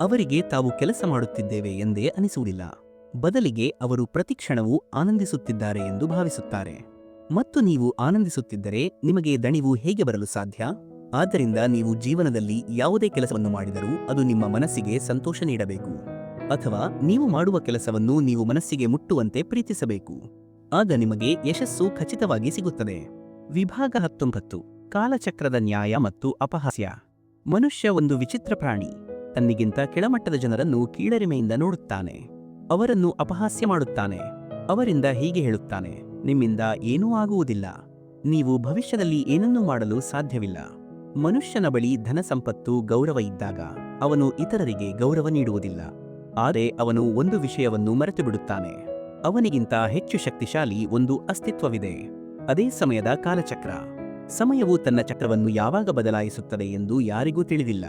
ಅವರಿಗೆ ತಾವು ಕೆಲಸ ಮಾಡುತ್ತಿದ್ದೇವೆ ಎಂದೇ ಅನಿಸುವುದಿಲ್ಲ. ಬದಲಿಗೆ ಅವರು ಪ್ರತಿಕ್ಷಣವೂ ಆನಂದಿಸುತ್ತಿದ್ದಾರೆ ಎಂದು ಭಾವಿಸುತ್ತಾರೆ. ಮತ್ತು ನೀವು ಆನಂದಿಸುತ್ತಿದ್ದರೆ ನಿಮಗೆ ದಣಿವು ಹೇಗೆ ಬರಲು ಸಾಧ್ಯ? ಆದ್ದರಿಂದ ನೀವು ಜೀವನದಲ್ಲಿ ಯಾವುದೇ ಕೆಲಸವನ್ನು ಮಾಡಿದರೂ ಅದು ನಿಮ್ಮ ಮನಸ್ಸಿಗೆ ಸಂತೋಷ ನೀಡಬೇಕು. ಅಥವಾ ನೀವು ಮಾಡುವ ಕೆಲಸವನ್ನು ನೀವು ಮನಸ್ಸಿಗೆ ಮುಟ್ಟುವಂತೆ ಪ್ರೀತಿಸಬೇಕು. ಆಗ ನಿಮಗೆ ಯಶಸ್ಸು ಖಚಿತವಾಗಿ ಸಿಗುತ್ತದೆ. ವಿಭಾಗ 19. ಕಾಲಚಕ್ರದ ನ್ಯಾಯ ಮತ್ತು ಅಪಹಾಸ್ಯ. ಮನುಷ್ಯ ಒಂದು ವಿಚಿತ್ರ ಪ್ರಾಣಿ. ತನ್ನಿಗಿಂತ ಕೆಳಮಟ್ಟದ ಜನರನ್ನು ಕೀಳರಿಮೆಯಿಂದ ನೋಡುತ್ತಾನೆ. ಅವರನ್ನು ಅಪಹಾಸ್ಯ ಮಾಡುತ್ತಾನೆ. ಅವರಿಂದ ಹೀಗೆ ಹೇಳುತ್ತಾನೆ, ನಿಮ್ಮಿಂದ ಏನೂ ಆಗುವುದಿಲ್ಲ. ನೀವು ಭವಿಷ್ಯದಲ್ಲಿ ಏನನ್ನೂ ಮಾಡಲು ಸಾಧ್ಯವಿಲ್ಲ. ಮನುಷ್ಯನ ಬಳಿ ಧನ ಸಂಪತ್ತು ಗೌರವ ಇದ್ದಾಗ ಅವನು ಇತರರಿಗೆ ಗೌರವ ನೀಡುವುದಿಲ್ಲ. ಆದರೆ ಅವನು ಒಂದು ವಿಷಯವನ್ನು ಮರೆತು ಬಿಡುತ್ತಾನೆ. ಅವನಿಗಿಂತ ಹೆಚ್ಚು ಶಕ್ತಿಶಾಲಿ ಒಂದು ಅಸ್ತಿತ್ವವಿದೆ. ಅದೇ ಸಮಯದ ಕಾಲಚಕ್ರ. ಸಮಯವು ತನ್ನ ಚಕ್ರವನ್ನು ಯಾವಾಗ ಬದಲಾಯಿಸುತ್ತದೆ ಎಂದು ಯಾರಿಗೂ ತಿಳಿದಿಲ್ಲ.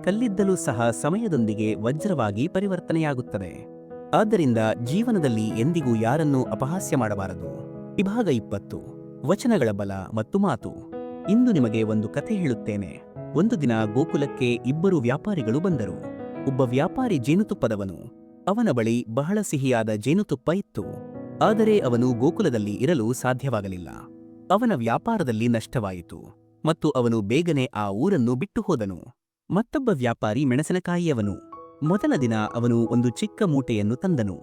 ಕಲ್ಲಿದ್ದಲು ಸಹ ಸಮಯದೊಂದಿಗೆ ವಜ್ರವಾಗಿ ಪರಿವರ್ತನೆಯಾಗುತ್ತದೆ. ಆದ್ದರಿಂದ ಜೀವನದಲ್ಲಿ ಎಂದಿಗೂ ಯಾರನ್ನೂ ಅಪಹಾಸ್ಯ ಮಾಡಬಾರದು. ವಿಭಾಗ 20. ವಚನಗಳ ಬಲ ಮತ್ತು ಮಾತು. ಇಂದು ನಿಮಗೆ ಒಂದು ಕಥೆ ಹೇಳುತ್ತೇನೆ. ಒಂದು ದಿನ ಗೋಕುಲಕ್ಕೆ ಇಬ್ಬರು ವ್ಯಾಪಾರಿಗಳು ಬಂದರು. ಒಬ್ಬ ವ್ಯಾಪಾರಿ ಜೇನುತುಪ್ಪದವನು. ಅವನ ಬಳಿ ಬಹಳ ಸಿಹಿಯಾದ ಜೇನುತುಪ್ಪ ಇತ್ತು. ಆದರೆ ಅವನು ಗೋಕುಲದಲ್ಲಿ ಇರಲು ಸಾಧ್ಯವಾಗಲಿಲ್ಲ. ಅವನ ವ್ಯಾಪಾರದಲ್ಲಿ ನಷ್ಟವಾಯಿತು ಮತ್ತು ಅವನು ಬೇಗನೆ ಆ ಊರನ್ನು ಬಿಟ್ಟು ಹೋದನು. ಮತ್ತೊಬ್ಬ ವ್ಯಾಪಾರಿ ಮೆಣಸಿನಕಾಯಿಯವನು. ಮೊದಲ ದಿನ ಅವನು ಒಂದು ಚಿಕ್ಕ ಮೂಟೆಯನ್ನು ತಂದನು.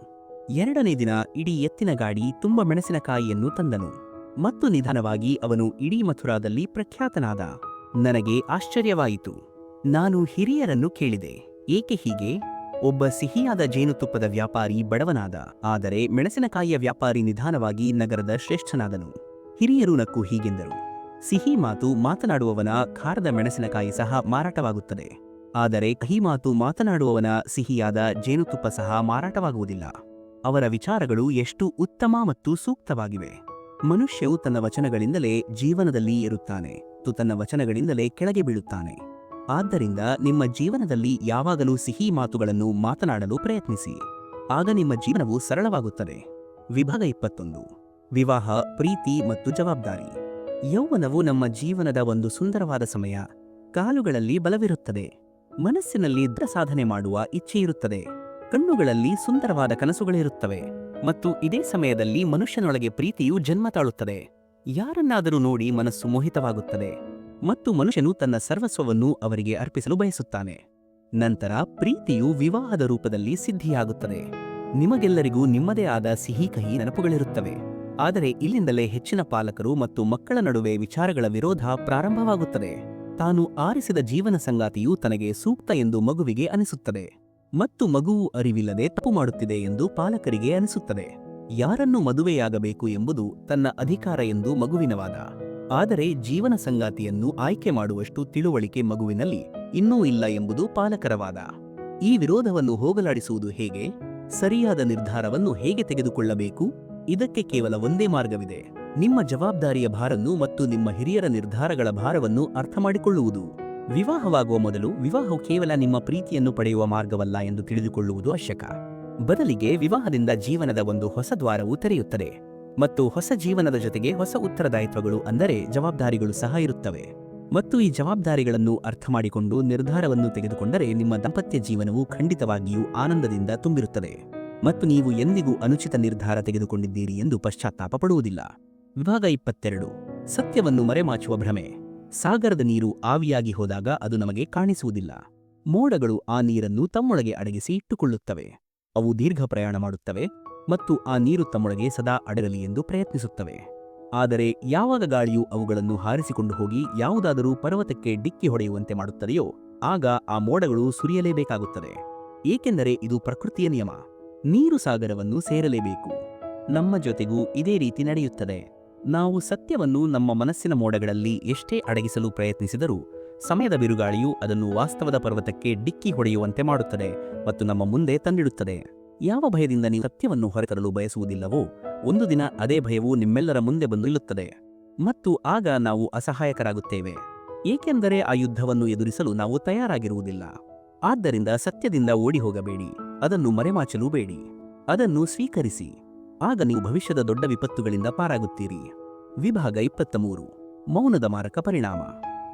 ಎರಡನೇ ದಿನ ಇಡೀ ಎತ್ತಿನ ಗಾಡಿ ತುಂಬ ಮೆಣಸಿನಕಾಯಿಯನ್ನು ತಂದನು ಮತ್ತು ನಿಧಾನವಾಗಿ ಅವನು ಇಡೀ ಮಥುರಾದಲ್ಲಿ ಪ್ರಖ್ಯಾತನಾದ. ನನಗೆ ಆಶ್ಚರ್ಯವಾಯಿತು. ನಾನು ಹಿರಿಯರನ್ನು ಕೇಳಿದೆ, ಏಕೆ ಹೀಗೆ? ಒಬ್ಬ ಸಿಹಿಯಾದ ಜೇನುತುಪ್ಪದ ವ್ಯಾಪಾರಿ ಬಡವನಾದ, ಆದರೆ ಮೆಣಸಿನಕಾಯಿಯ ವ್ಯಾಪಾರಿ ನಿಧಾನವಾಗಿ ನಗರದ ಶ್ರೇಷ್ಠನಾದನು. ಹಿರಿಯರು ನಕ್ಕು ಹೀಗೆಂದರು, ಸಿಹಿ ಮಾತು ಮಾತನಾಡುವವನ ಖಾರದ ಮೆಣಸಿನಕಾಯಿ ಸಹ ಮಾರಾಟವಾಗುತ್ತದೆ, ಆದರೆ ಕಹಿ ಮಾತು ಮಾತನಾಡುವವನ ಸಿಹಿಯಾದ ಜೇನುತುಪ್ಪ ಸಹ ಮಾರಾಟವಾಗುವುದಿಲ್ಲ. ಅವರ ವಿಚಾರಗಳು ಎಷ್ಟು ಉತ್ತಮ ಮತ್ತು ಸೂಕ್ತವಾಗಿವೆ. ಮನುಷ್ಯವು ತನ್ನ ವಚನಗಳಿಂದಲೇ ಜೀವನದಲ್ಲಿ ಏರುತ್ತಾನೆ ಮತ್ತು ತನ್ನ ವಚನಗಳಿಂದಲೇ ಕೆಳಗೆ ಬೀಳುತ್ತಾನೆ. ಆದ್ದರಿಂದ ನಿಮ್ಮ ಜೀವನದಲ್ಲಿ ಯಾವಾಗಲೂ ಸಿಹಿ ಮಾತುಗಳನ್ನು ಮಾತನಾಡಲು ಪ್ರಯತ್ನಿಸಿ. ಆಗ ನಿಮ್ಮ ಜೀವನವು ಸರಳವಾಗುತ್ತದೆ. ವಿಭಾಗ 21. ವಿವಾಹ, ಪ್ರೀತಿ ಮತ್ತು ಜವಾಬ್ದಾರಿ. ಯೌವನವು ನಮ್ಮ ಜೀವನದ ಒಂದು ಸುಂದರವಾದ ಸಮಯ. ಕಾಲುಗಳಲ್ಲಿ ಬಲವಿರುತ್ತದೆ, ಮನಸ್ಸಿನಲ್ಲಿ ದೃಢ ಸಾಧನೆ ಮಾಡುವ ಇಚ್ಛೆಯಿರುತ್ತದೆ, ಕಣ್ಣುಗಳಲ್ಲಿ ಸುಂದರವಾದ ಕನಸುಗಳಿರುತ್ತವೆ ಮತ್ತು ಇದೇ ಸಮಯದಲ್ಲಿ ಮನುಷ್ಯನೊಳಗೆ ಪ್ರೀತಿಯು ಜನ್ಮ ತಾಳುತ್ತದೆ. ಯಾರನ್ನಾದರೂ ನೋಡಿ ಮನಸ್ಸು ಮೋಹಿತವಾಗುತ್ತದೆ ಮತ್ತು ಮನುಷ್ಯನು ತನ್ನ ಸರ್ವಸ್ವವನ್ನು ಅವರಿಗೆ ಅರ್ಪಿಸಲು ಬಯಸುತ್ತಾನೆ. ನಂತರ ಪ್ರೀತಿಯು ವಿವಾಹದ ರೂಪದಲ್ಲಿ ಸಿದ್ಧಿಯಾಗುತ್ತದೆ. ನಿಮಗೆಲ್ಲರಿಗೂ ನಿಮ್ಮದೇ ಆದ ಸಿಹಿ ಕಹಿ ನೆನಪುಗಳಿರುತ್ತವೆ. ಆದರೆ ಇಲ್ಲಿಂದಲೇ ಹೆಚ್ಚಿನ ಪಾಲಕರು ಮತ್ತು ಮಕ್ಕಳ ನಡುವೆ ವಿಚಾರಗಳ ವಿರೋಧ ಪ್ರಾರಂಭವಾಗುತ್ತದೆ. ತಾನು ಆರಿಸಿದ ಜೀವನ ಸಂಗಾತಿಯು ತನಗೆ ಸೂಕ್ತ ಎಂದು ಮಗುವಿಗೆ ಅನಿಸುತ್ತದೆ ಮತ್ತು ಮಗುವು ಅರಿವಿಲ್ಲದೆ ತಪ್ಪು ಮಾಡುತ್ತಿದೆ ಎಂದು ಪಾಲಕರಿಗೆ ಅನಿಸುತ್ತದೆ. ಯಾರನ್ನು ಮದುವೆಯಾಗಬೇಕು ಎಂಬುದು ತನ್ನ ಅಧಿಕಾರ ಎಂದು ಮಗುವಿನ ವಾದ. ಆದರೆ ಜೀವನ ಸಂಗಾತಿಯನ್ನು ಆಯ್ಕೆ ಮಾಡುವಷ್ಟು ತಿಳುವಳಿಕೆ ಮಗುವಿನಲ್ಲಿ ಇನ್ನೂ ಇಲ್ಲ ಎಂಬುದು ಪಾಲಕರ ವಾದ. ಈ ವಿರೋಧವನ್ನು ಹೋಗಲಾಡಿಸುವುದು ಹೇಗೆ? ಸರಿಯಾದ ನಿರ್ಧಾರವನ್ನು ಹೇಗೆ ತೆಗೆದುಕೊಳ್ಳಬೇಕು? ಇದಕ್ಕೆ ಕೇವಲ ಒಂದೇ ಮಾರ್ಗವಿದೆ: ನಿಮ್ಮ ಜವಾಬ್ದಾರಿಯ ಭಾರನ್ನು ಮತ್ತು ನಿಮ್ಮ ಹಿರಿಯರ ನಿರ್ಧಾರಗಳ ಭಾರವನ್ನು ಅರ್ಥಮಾಡಿಕೊಳ್ಳುವುದು. ವಿವಾಹವಾಗುವ ಮೊದಲು ವಿವಾಹವು ಕೇವಲ ನಿಮ್ಮ ಪ್ರೀತಿಯನ್ನು ಪಡೆಯುವ ಮಾರ್ಗವಲ್ಲ ಎಂದು ತಿಳಿದುಕೊಳ್ಳುವುದು ಅವಶ್ಯಕ. ಬದಲಿಗೆ ವಿವಾಹದಿಂದ ಜೀವನದ ಒಂದು ಹೊಸ ದ್ವಾರವು ತೆರೆಯುತ್ತದೆ ಮತ್ತು ಹೊಸ ಜೀವನದ ಜೊತೆಗೆ ಹೊಸ ಉತ್ತರದಾಯಿತ್ವಗಳು ಅಂದರೆ ಜವಾಬ್ದಾರಿಗಳು ಸಹ ಇರುತ್ತವೆ. ಮತ್ತು ಈ ಜವಾಬ್ದಾರಿಗಳನ್ನು ಅರ್ಥಮಾಡಿಕೊಂಡು ನಿರ್ಧಾರವನ್ನು ತೆಗೆದುಕೊಂಡರೆ ನಿಮ್ಮ ದಾಂಪತ್ಯ ಜೀವನವು ಖಂಡಿತವಾಗಿಯೂ ಆನಂದದಿಂದ ತುಂಬಿರುತ್ತದೆ ಮತ್ತು ನೀವು ಎಂದಿಗೂ ಅನುಚಿತ ನಿರ್ಧಾರ ತೆಗೆದುಕೊಂಡಿದ್ದೀರಿ ಎಂದು ಪಶ್ಚಾತ್ತಾಪ ಪಡುವುದಿಲ್ಲ. ವಿಭಾಗ 22. ಸತ್ಯವನ್ನು ಮರೆಮಾಚುವ ಭ್ರಮೆ. ಸಾಗರದ ನೀರು ಆವಿಯಾಗಿ ಹೋದಾಗ ಅದು ನಮಗೆ ಕಾಣಿಸುವುದಿಲ್ಲ. ಮೋಡಗಳು ಆ ನೀರನ್ನು ತಮ್ಮೊಳಗೆ ಅಡಗಿಸಿ ಇಟ್ಟುಕೊಳ್ಳುತ್ತವೆ. ಅವು ದೀರ್ಘ ಪ್ರಯಾಣ ಮಾಡುತ್ತವೆ ಮತ್ತು ಆ ನೀರು ತಮ್ಮೊಳಗೆ ಸದಾ ಅಡಗಲಿ ಎಂದು ಪ್ರಯತ್ನಿಸುತ್ತವೆ. ಆದರೆ ಯಾವಾಗ ಗಾಳಿಯು ಅವುಗಳನ್ನು ಹಾರಿಸಿಕೊಂಡು ಹೋಗಿ ಯಾವುದಾದರೂ ಪರ್ವತಕ್ಕೆ ಡಿಕ್ಕಿ ಹೊಡೆಯುವಂತೆ ಮಾಡುತ್ತದೆಯೋ ಆಗ ಆ ಮೋಡಗಳು ಸುರಿಯಲೇಬೇಕಾಗುತ್ತದೆ. ಏಕೆಂದರೆ ಇದು ಪ್ರಕೃತಿಯ ನಿಯಮ. ನೀರು ಸಾಗರವನ್ನು ಸೇರಲೇಬೇಕು. ನಮ್ಮ ಜೊತೆಗೂ ಇದೇ ರೀತಿ ನಡೆಯುತ್ತದೆ. ನಾವು ಸತ್ಯವನ್ನು ನಮ್ಮ ಮನಸ್ಸಿನ ಮೋಡಗಳಲ್ಲಿ ಎಷ್ಟೇ ಅಡಗಿಸಲು ಪ್ರಯತ್ನಿಸಿದರೂ ಸಮಯದ ಬಿರುಗಾಳಿಯು ಅದನ್ನು ವಾಸ್ತವದ ಪರ್ವತಕ್ಕೆ ಡಿಕ್ಕಿ ಹೊಡೆಯುವಂತೆ ಮಾಡುತ್ತದೆ ಮತ್ತು ನಮ್ಮ ಮುಂದೆ ತಂದಿಡುತ್ತದೆ. ಯಾವ ಭಯದಿಂದ ನೀವು ಸತ್ಯವನ್ನು ಹೊರತರಲು ಬಯಸುವುದಿಲ್ಲವೋ ಒಂದು ದಿನ ಅದೇ ಭಯವು ನಿಮ್ಮೆಲ್ಲರ ಮುಂದೆ ಬಂದು ನಿಲ್ಲುತ್ತದೆ ಮತ್ತು ಆಗ ನಾವು ಅಸಹಾಯಕರಾಗುತ್ತೇವೆ, ಏಕೆಂದರೆ ಆ ಯುದ್ಧವನ್ನು ಎದುರಿಸಲು ನಾವು ತಯಾರಾಗಿರುವುದಿಲ್ಲ. ಆದ್ದರಿಂದ ಸತ್ಯದಿಂದ ಓಡಿ ಹೋಗಬೇಡಿ, ಅದನ್ನು ಮರೆಮಾಚಲು ಬೇಡಿ, ಅದನ್ನು ಸ್ವೀಕರಿಸಿ. ಆಗ ನೀವು ಭವಿಷ್ಯದ ದೊಡ್ಡ ವಿಪತ್ತುಗಳಿಂದ ಪಾರಾಗುತ್ತೀರಿ. ವಿಭಾಗ 23. ಮೌನದ ಮಾರಕ ಪರಿಣಾಮ.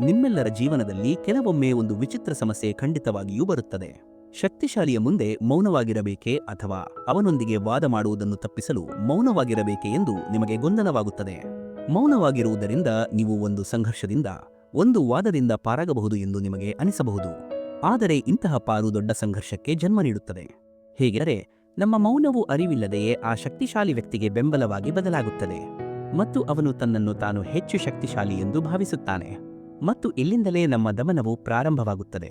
ನಿಮ್ಮೆಲ್ಲರ ಜೀವನದಲ್ಲಿ ಕೆಲವೊಮ್ಮೆ ಒಂದು ವಿಚಿತ್ರ ಸಮಸ್ಯೆ ಖಂಡಿತವಾಗಿಯೂ ಬರುತ್ತದೆ. ಶಕ್ತಿಶಾಲಿಯ ಮುಂದೆ ಮೌನವಾಗಿರಬೇಕೇ ಅಥವಾ ಅವನೊಂದಿಗೆ ವಾದ ಮಾಡುವುದನ್ನು ತಪ್ಪಿಸಲು ಮೌನವಾಗಿರಬೇಕೆ ಎಂದು ನಿಮಗೆ ಗೊಂದಲವಾಗುತ್ತದೆ. ಮೌನವಾಗಿರುವುದರಿಂದ ನೀವು ಒಂದು ಸಂಘರ್ಷದಿಂದ, ಒಂದು ವಾದದಿಂದ ಪಾರಾಗಬಹುದು ಎಂದು ನಿಮಗೆ ಅನಿಸಬಹುದು. ಆದರೆ ಇಂತಹ ಪಾರು ದೊಡ್ಡ ಸಂಘರ್ಷಕ್ಕೆ ಜನ್ಮ ನೀಡುತ್ತದೆ. ಹೇಗೆಂದರೆ ನಮ್ಮ ಮೌನವು ಅರಿವಿಲ್ಲದೆಯೇ ಆ ಶಕ್ತಿಶಾಲಿ ವ್ಯಕ್ತಿಗೆ ಬೆಂಬಲವಾಗಿ ಬದಲಾಗುತ್ತದೆ ಮತ್ತು ಅವನು ತನ್ನನ್ನು ತಾನು ಹೆಚ್ಚು ಶಕ್ತಿಶಾಲಿ ಎಂದು ಭಾವಿಸುತ್ತಾನೆ ಮತ್ತು ಇಲ್ಲಿಂದಲೇ ನಮ್ಮ ದಮನವು ಪ್ರಾರಂಭವಾಗುತ್ತದೆ.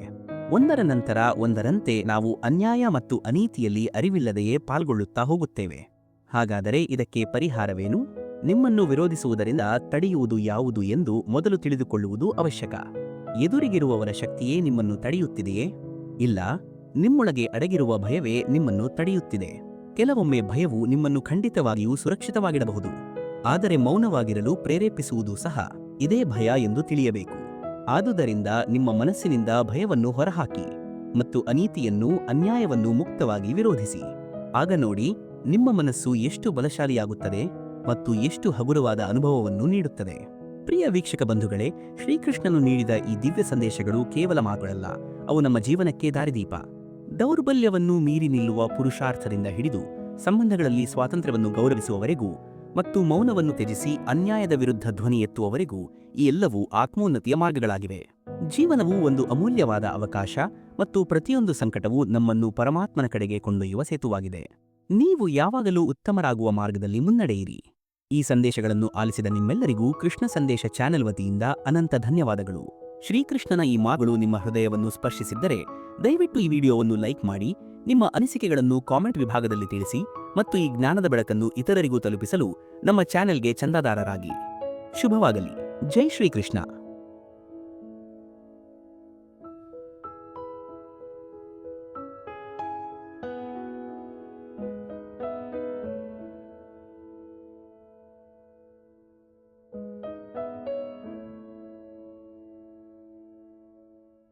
ಒಂದರ ನಂತರ ಒಂದರಂತೆ ನಾವು ಅನ್ಯಾಯ ಮತ್ತು ಅನೀತಿಯಲ್ಲಿ ಅರಿವಿಲ್ಲದೆಯೇ ಪಾಲ್ಗೊಳ್ಳುತ್ತಾ ಹೋಗುತ್ತೇವೆ. ಹಾಗಾದರೆ ಇದಕ್ಕೆ ಪರಿಹಾರವೇನು? ನಿಮ್ಮನ್ನು ವಿರೋಧಿಸುವುದರಿಂದ ತಡೆಯುವುದು ಯಾವುದು ಎಂದು ಮೊದಲು ತಿಳಿದುಕೊಳ್ಳುವುದು ಅವಶ್ಯಕ. ಎದುರಿಗಿರುವವರ ಶಕ್ತಿಯೇ ನಿಮ್ಮನ್ನು ತಡೆಯುತ್ತಿದೆಯೇ? ಇಲ್ಲ, ನಿಮ್ಮೊಳಗೆ ಅಡಗಿರುವ ಭಯವೇ ನಿಮ್ಮನ್ನು ತಡೆಯುತ್ತಿದೆ. ಕೆಲವೊಮ್ಮೆ ಭಯವು ನಿಮ್ಮನ್ನು ಖಂಡಿತವಾಗಿಯೂ ಸುರಕ್ಷಿತವಾಗಿಡಬಹುದು, ಆದರೆ ಮೌನವಾಗಿರಲು ಪ್ರೇರೇಪಿಸುವುದು ಸಹ ಇದೇ ಭಯ ಎಂದು ತಿಳಿಯಬೇಕು. ಆದುದರಿಂದ ನಿಮ್ಮ ಮನಸ್ಸಿನಿಂದ ಭಯವನ್ನು ಹೊರಹಾಕಿ ಮತ್ತು ಅನೀತಿಯನ್ನು, ಅನ್ಯಾಯವನ್ನು ಮುಕ್ತವಾಗಿ ವಿರೋಧಿಸಿ. ಆಗ ನೋಡಿ ನಿಮ್ಮ ಮನಸ್ಸು ಎಷ್ಟು ಬಲಶಾಲಿಯಾಗುತ್ತದೆ ಮತ್ತು ಎಷ್ಟು ಹಗುರವಾದ ಅನುಭವವನ್ನು ನೀಡುತ್ತದೆ. ಪ್ರಿಯ ವೀಕ್ಷಕ ಬಂಧುಗಳೇ, ಶ್ರೀಕೃಷ್ಣನು ನೀಡಿದ ಈ ದಿವ್ಯ ಸಂದೇಶಗಳು ಕೇವಲ ಮಾತುಗಳಲ್ಲ, ಅವು ನಮ್ಮ ಜೀವನಕ್ಕೆ ದಾರಿದೀಪ. ದೌರ್ಬಲ್ಯವನ್ನು ಮೀರಿ ನಿಲ್ಲುವ ಪುರುಷಾರ್ಥದಿಂದ ಹಿಡಿದು ಸಂಬಂಧಗಳಲ್ಲಿ ಸ್ವಾತಂತ್ರ್ಯವನ್ನು ಗೌರವಿಸುವವರೆಗೂ ಮತ್ತು ಮೌನವನ್ನು ತ್ಯಜಿಸಿ ಅನ್ಯಾಯದ ವಿರುದ್ಧ ಧ್ವನಿ ಎತ್ತುವವರೆಗೂ ಈ ಎಲ್ಲವೂ ಆತ್ಮೋನ್ನತಿಯ ಮಾರ್ಗಗಳಾಗಿವೆ. ಜೀವನವು ಒಂದು ಅಮೂಲ್ಯವಾದ ಅವಕಾಶ ಮತ್ತು ಪ್ರತಿಯೊಂದು ಸಂಕಟವೂ ನಮ್ಮನ್ನು ಪರಮಾತ್ಮನ ಕಡೆಗೆ ಕೊಂಡೊಯ್ಯುವ ಸೇತುವಾಗಿದೆ. ನೀವು ಯಾವಾಗಲೂ ಉತ್ತಮರಾಗುವ ಮಾರ್ಗದಲ್ಲಿ ಮುನ್ನಡೆಯಿರಿ. ಈ ಸಂದೇಶಗಳನ್ನು ಆಲಿಸಿದ ನಿಮ್ಮೆಲ್ಲರಿಗೂ ಕೃಷ್ಣ ಸಂದೇಶ ಚಾನೆಲ್ ವತಿಯಿಂದ ಅನಂತ ಧನ್ಯವಾದಗಳು. ಶ್ರೀಕೃಷ್ಣನ ಈ ಮಾತುಗಳು ನಿಮ್ಮ ಹೃದಯವನ್ನು ಸ್ಪರ್ಶಿಸಿದ್ದರೆ ದಯವಿಟ್ಟು ಈ ವಿಡಿಯೋವನ್ನು ಲೈಕ್ ಮಾಡಿ, ನಿಮ್ಮ ಅನಿಸಿಕೆಗಳನ್ನು ಕಾಮೆಂಟ್ ವಿಭಾಗದಲ್ಲಿ ತಿಳಿಸಿ ಮತ್ತು ಈ ಜ್ಞಾನದ ಬೆಳಕನ್ನು ಇತರರಿಗೂ ತಲುಪಿಸಲು ನಮ್ಮ ಚಾನೆಲ್ಗೆ ಚಂದಾದಾರರಾಗಿ. ಶುಭವಾಗಲಿ. ಜೈ ಶ್ರೀಕೃಷ್ಣ.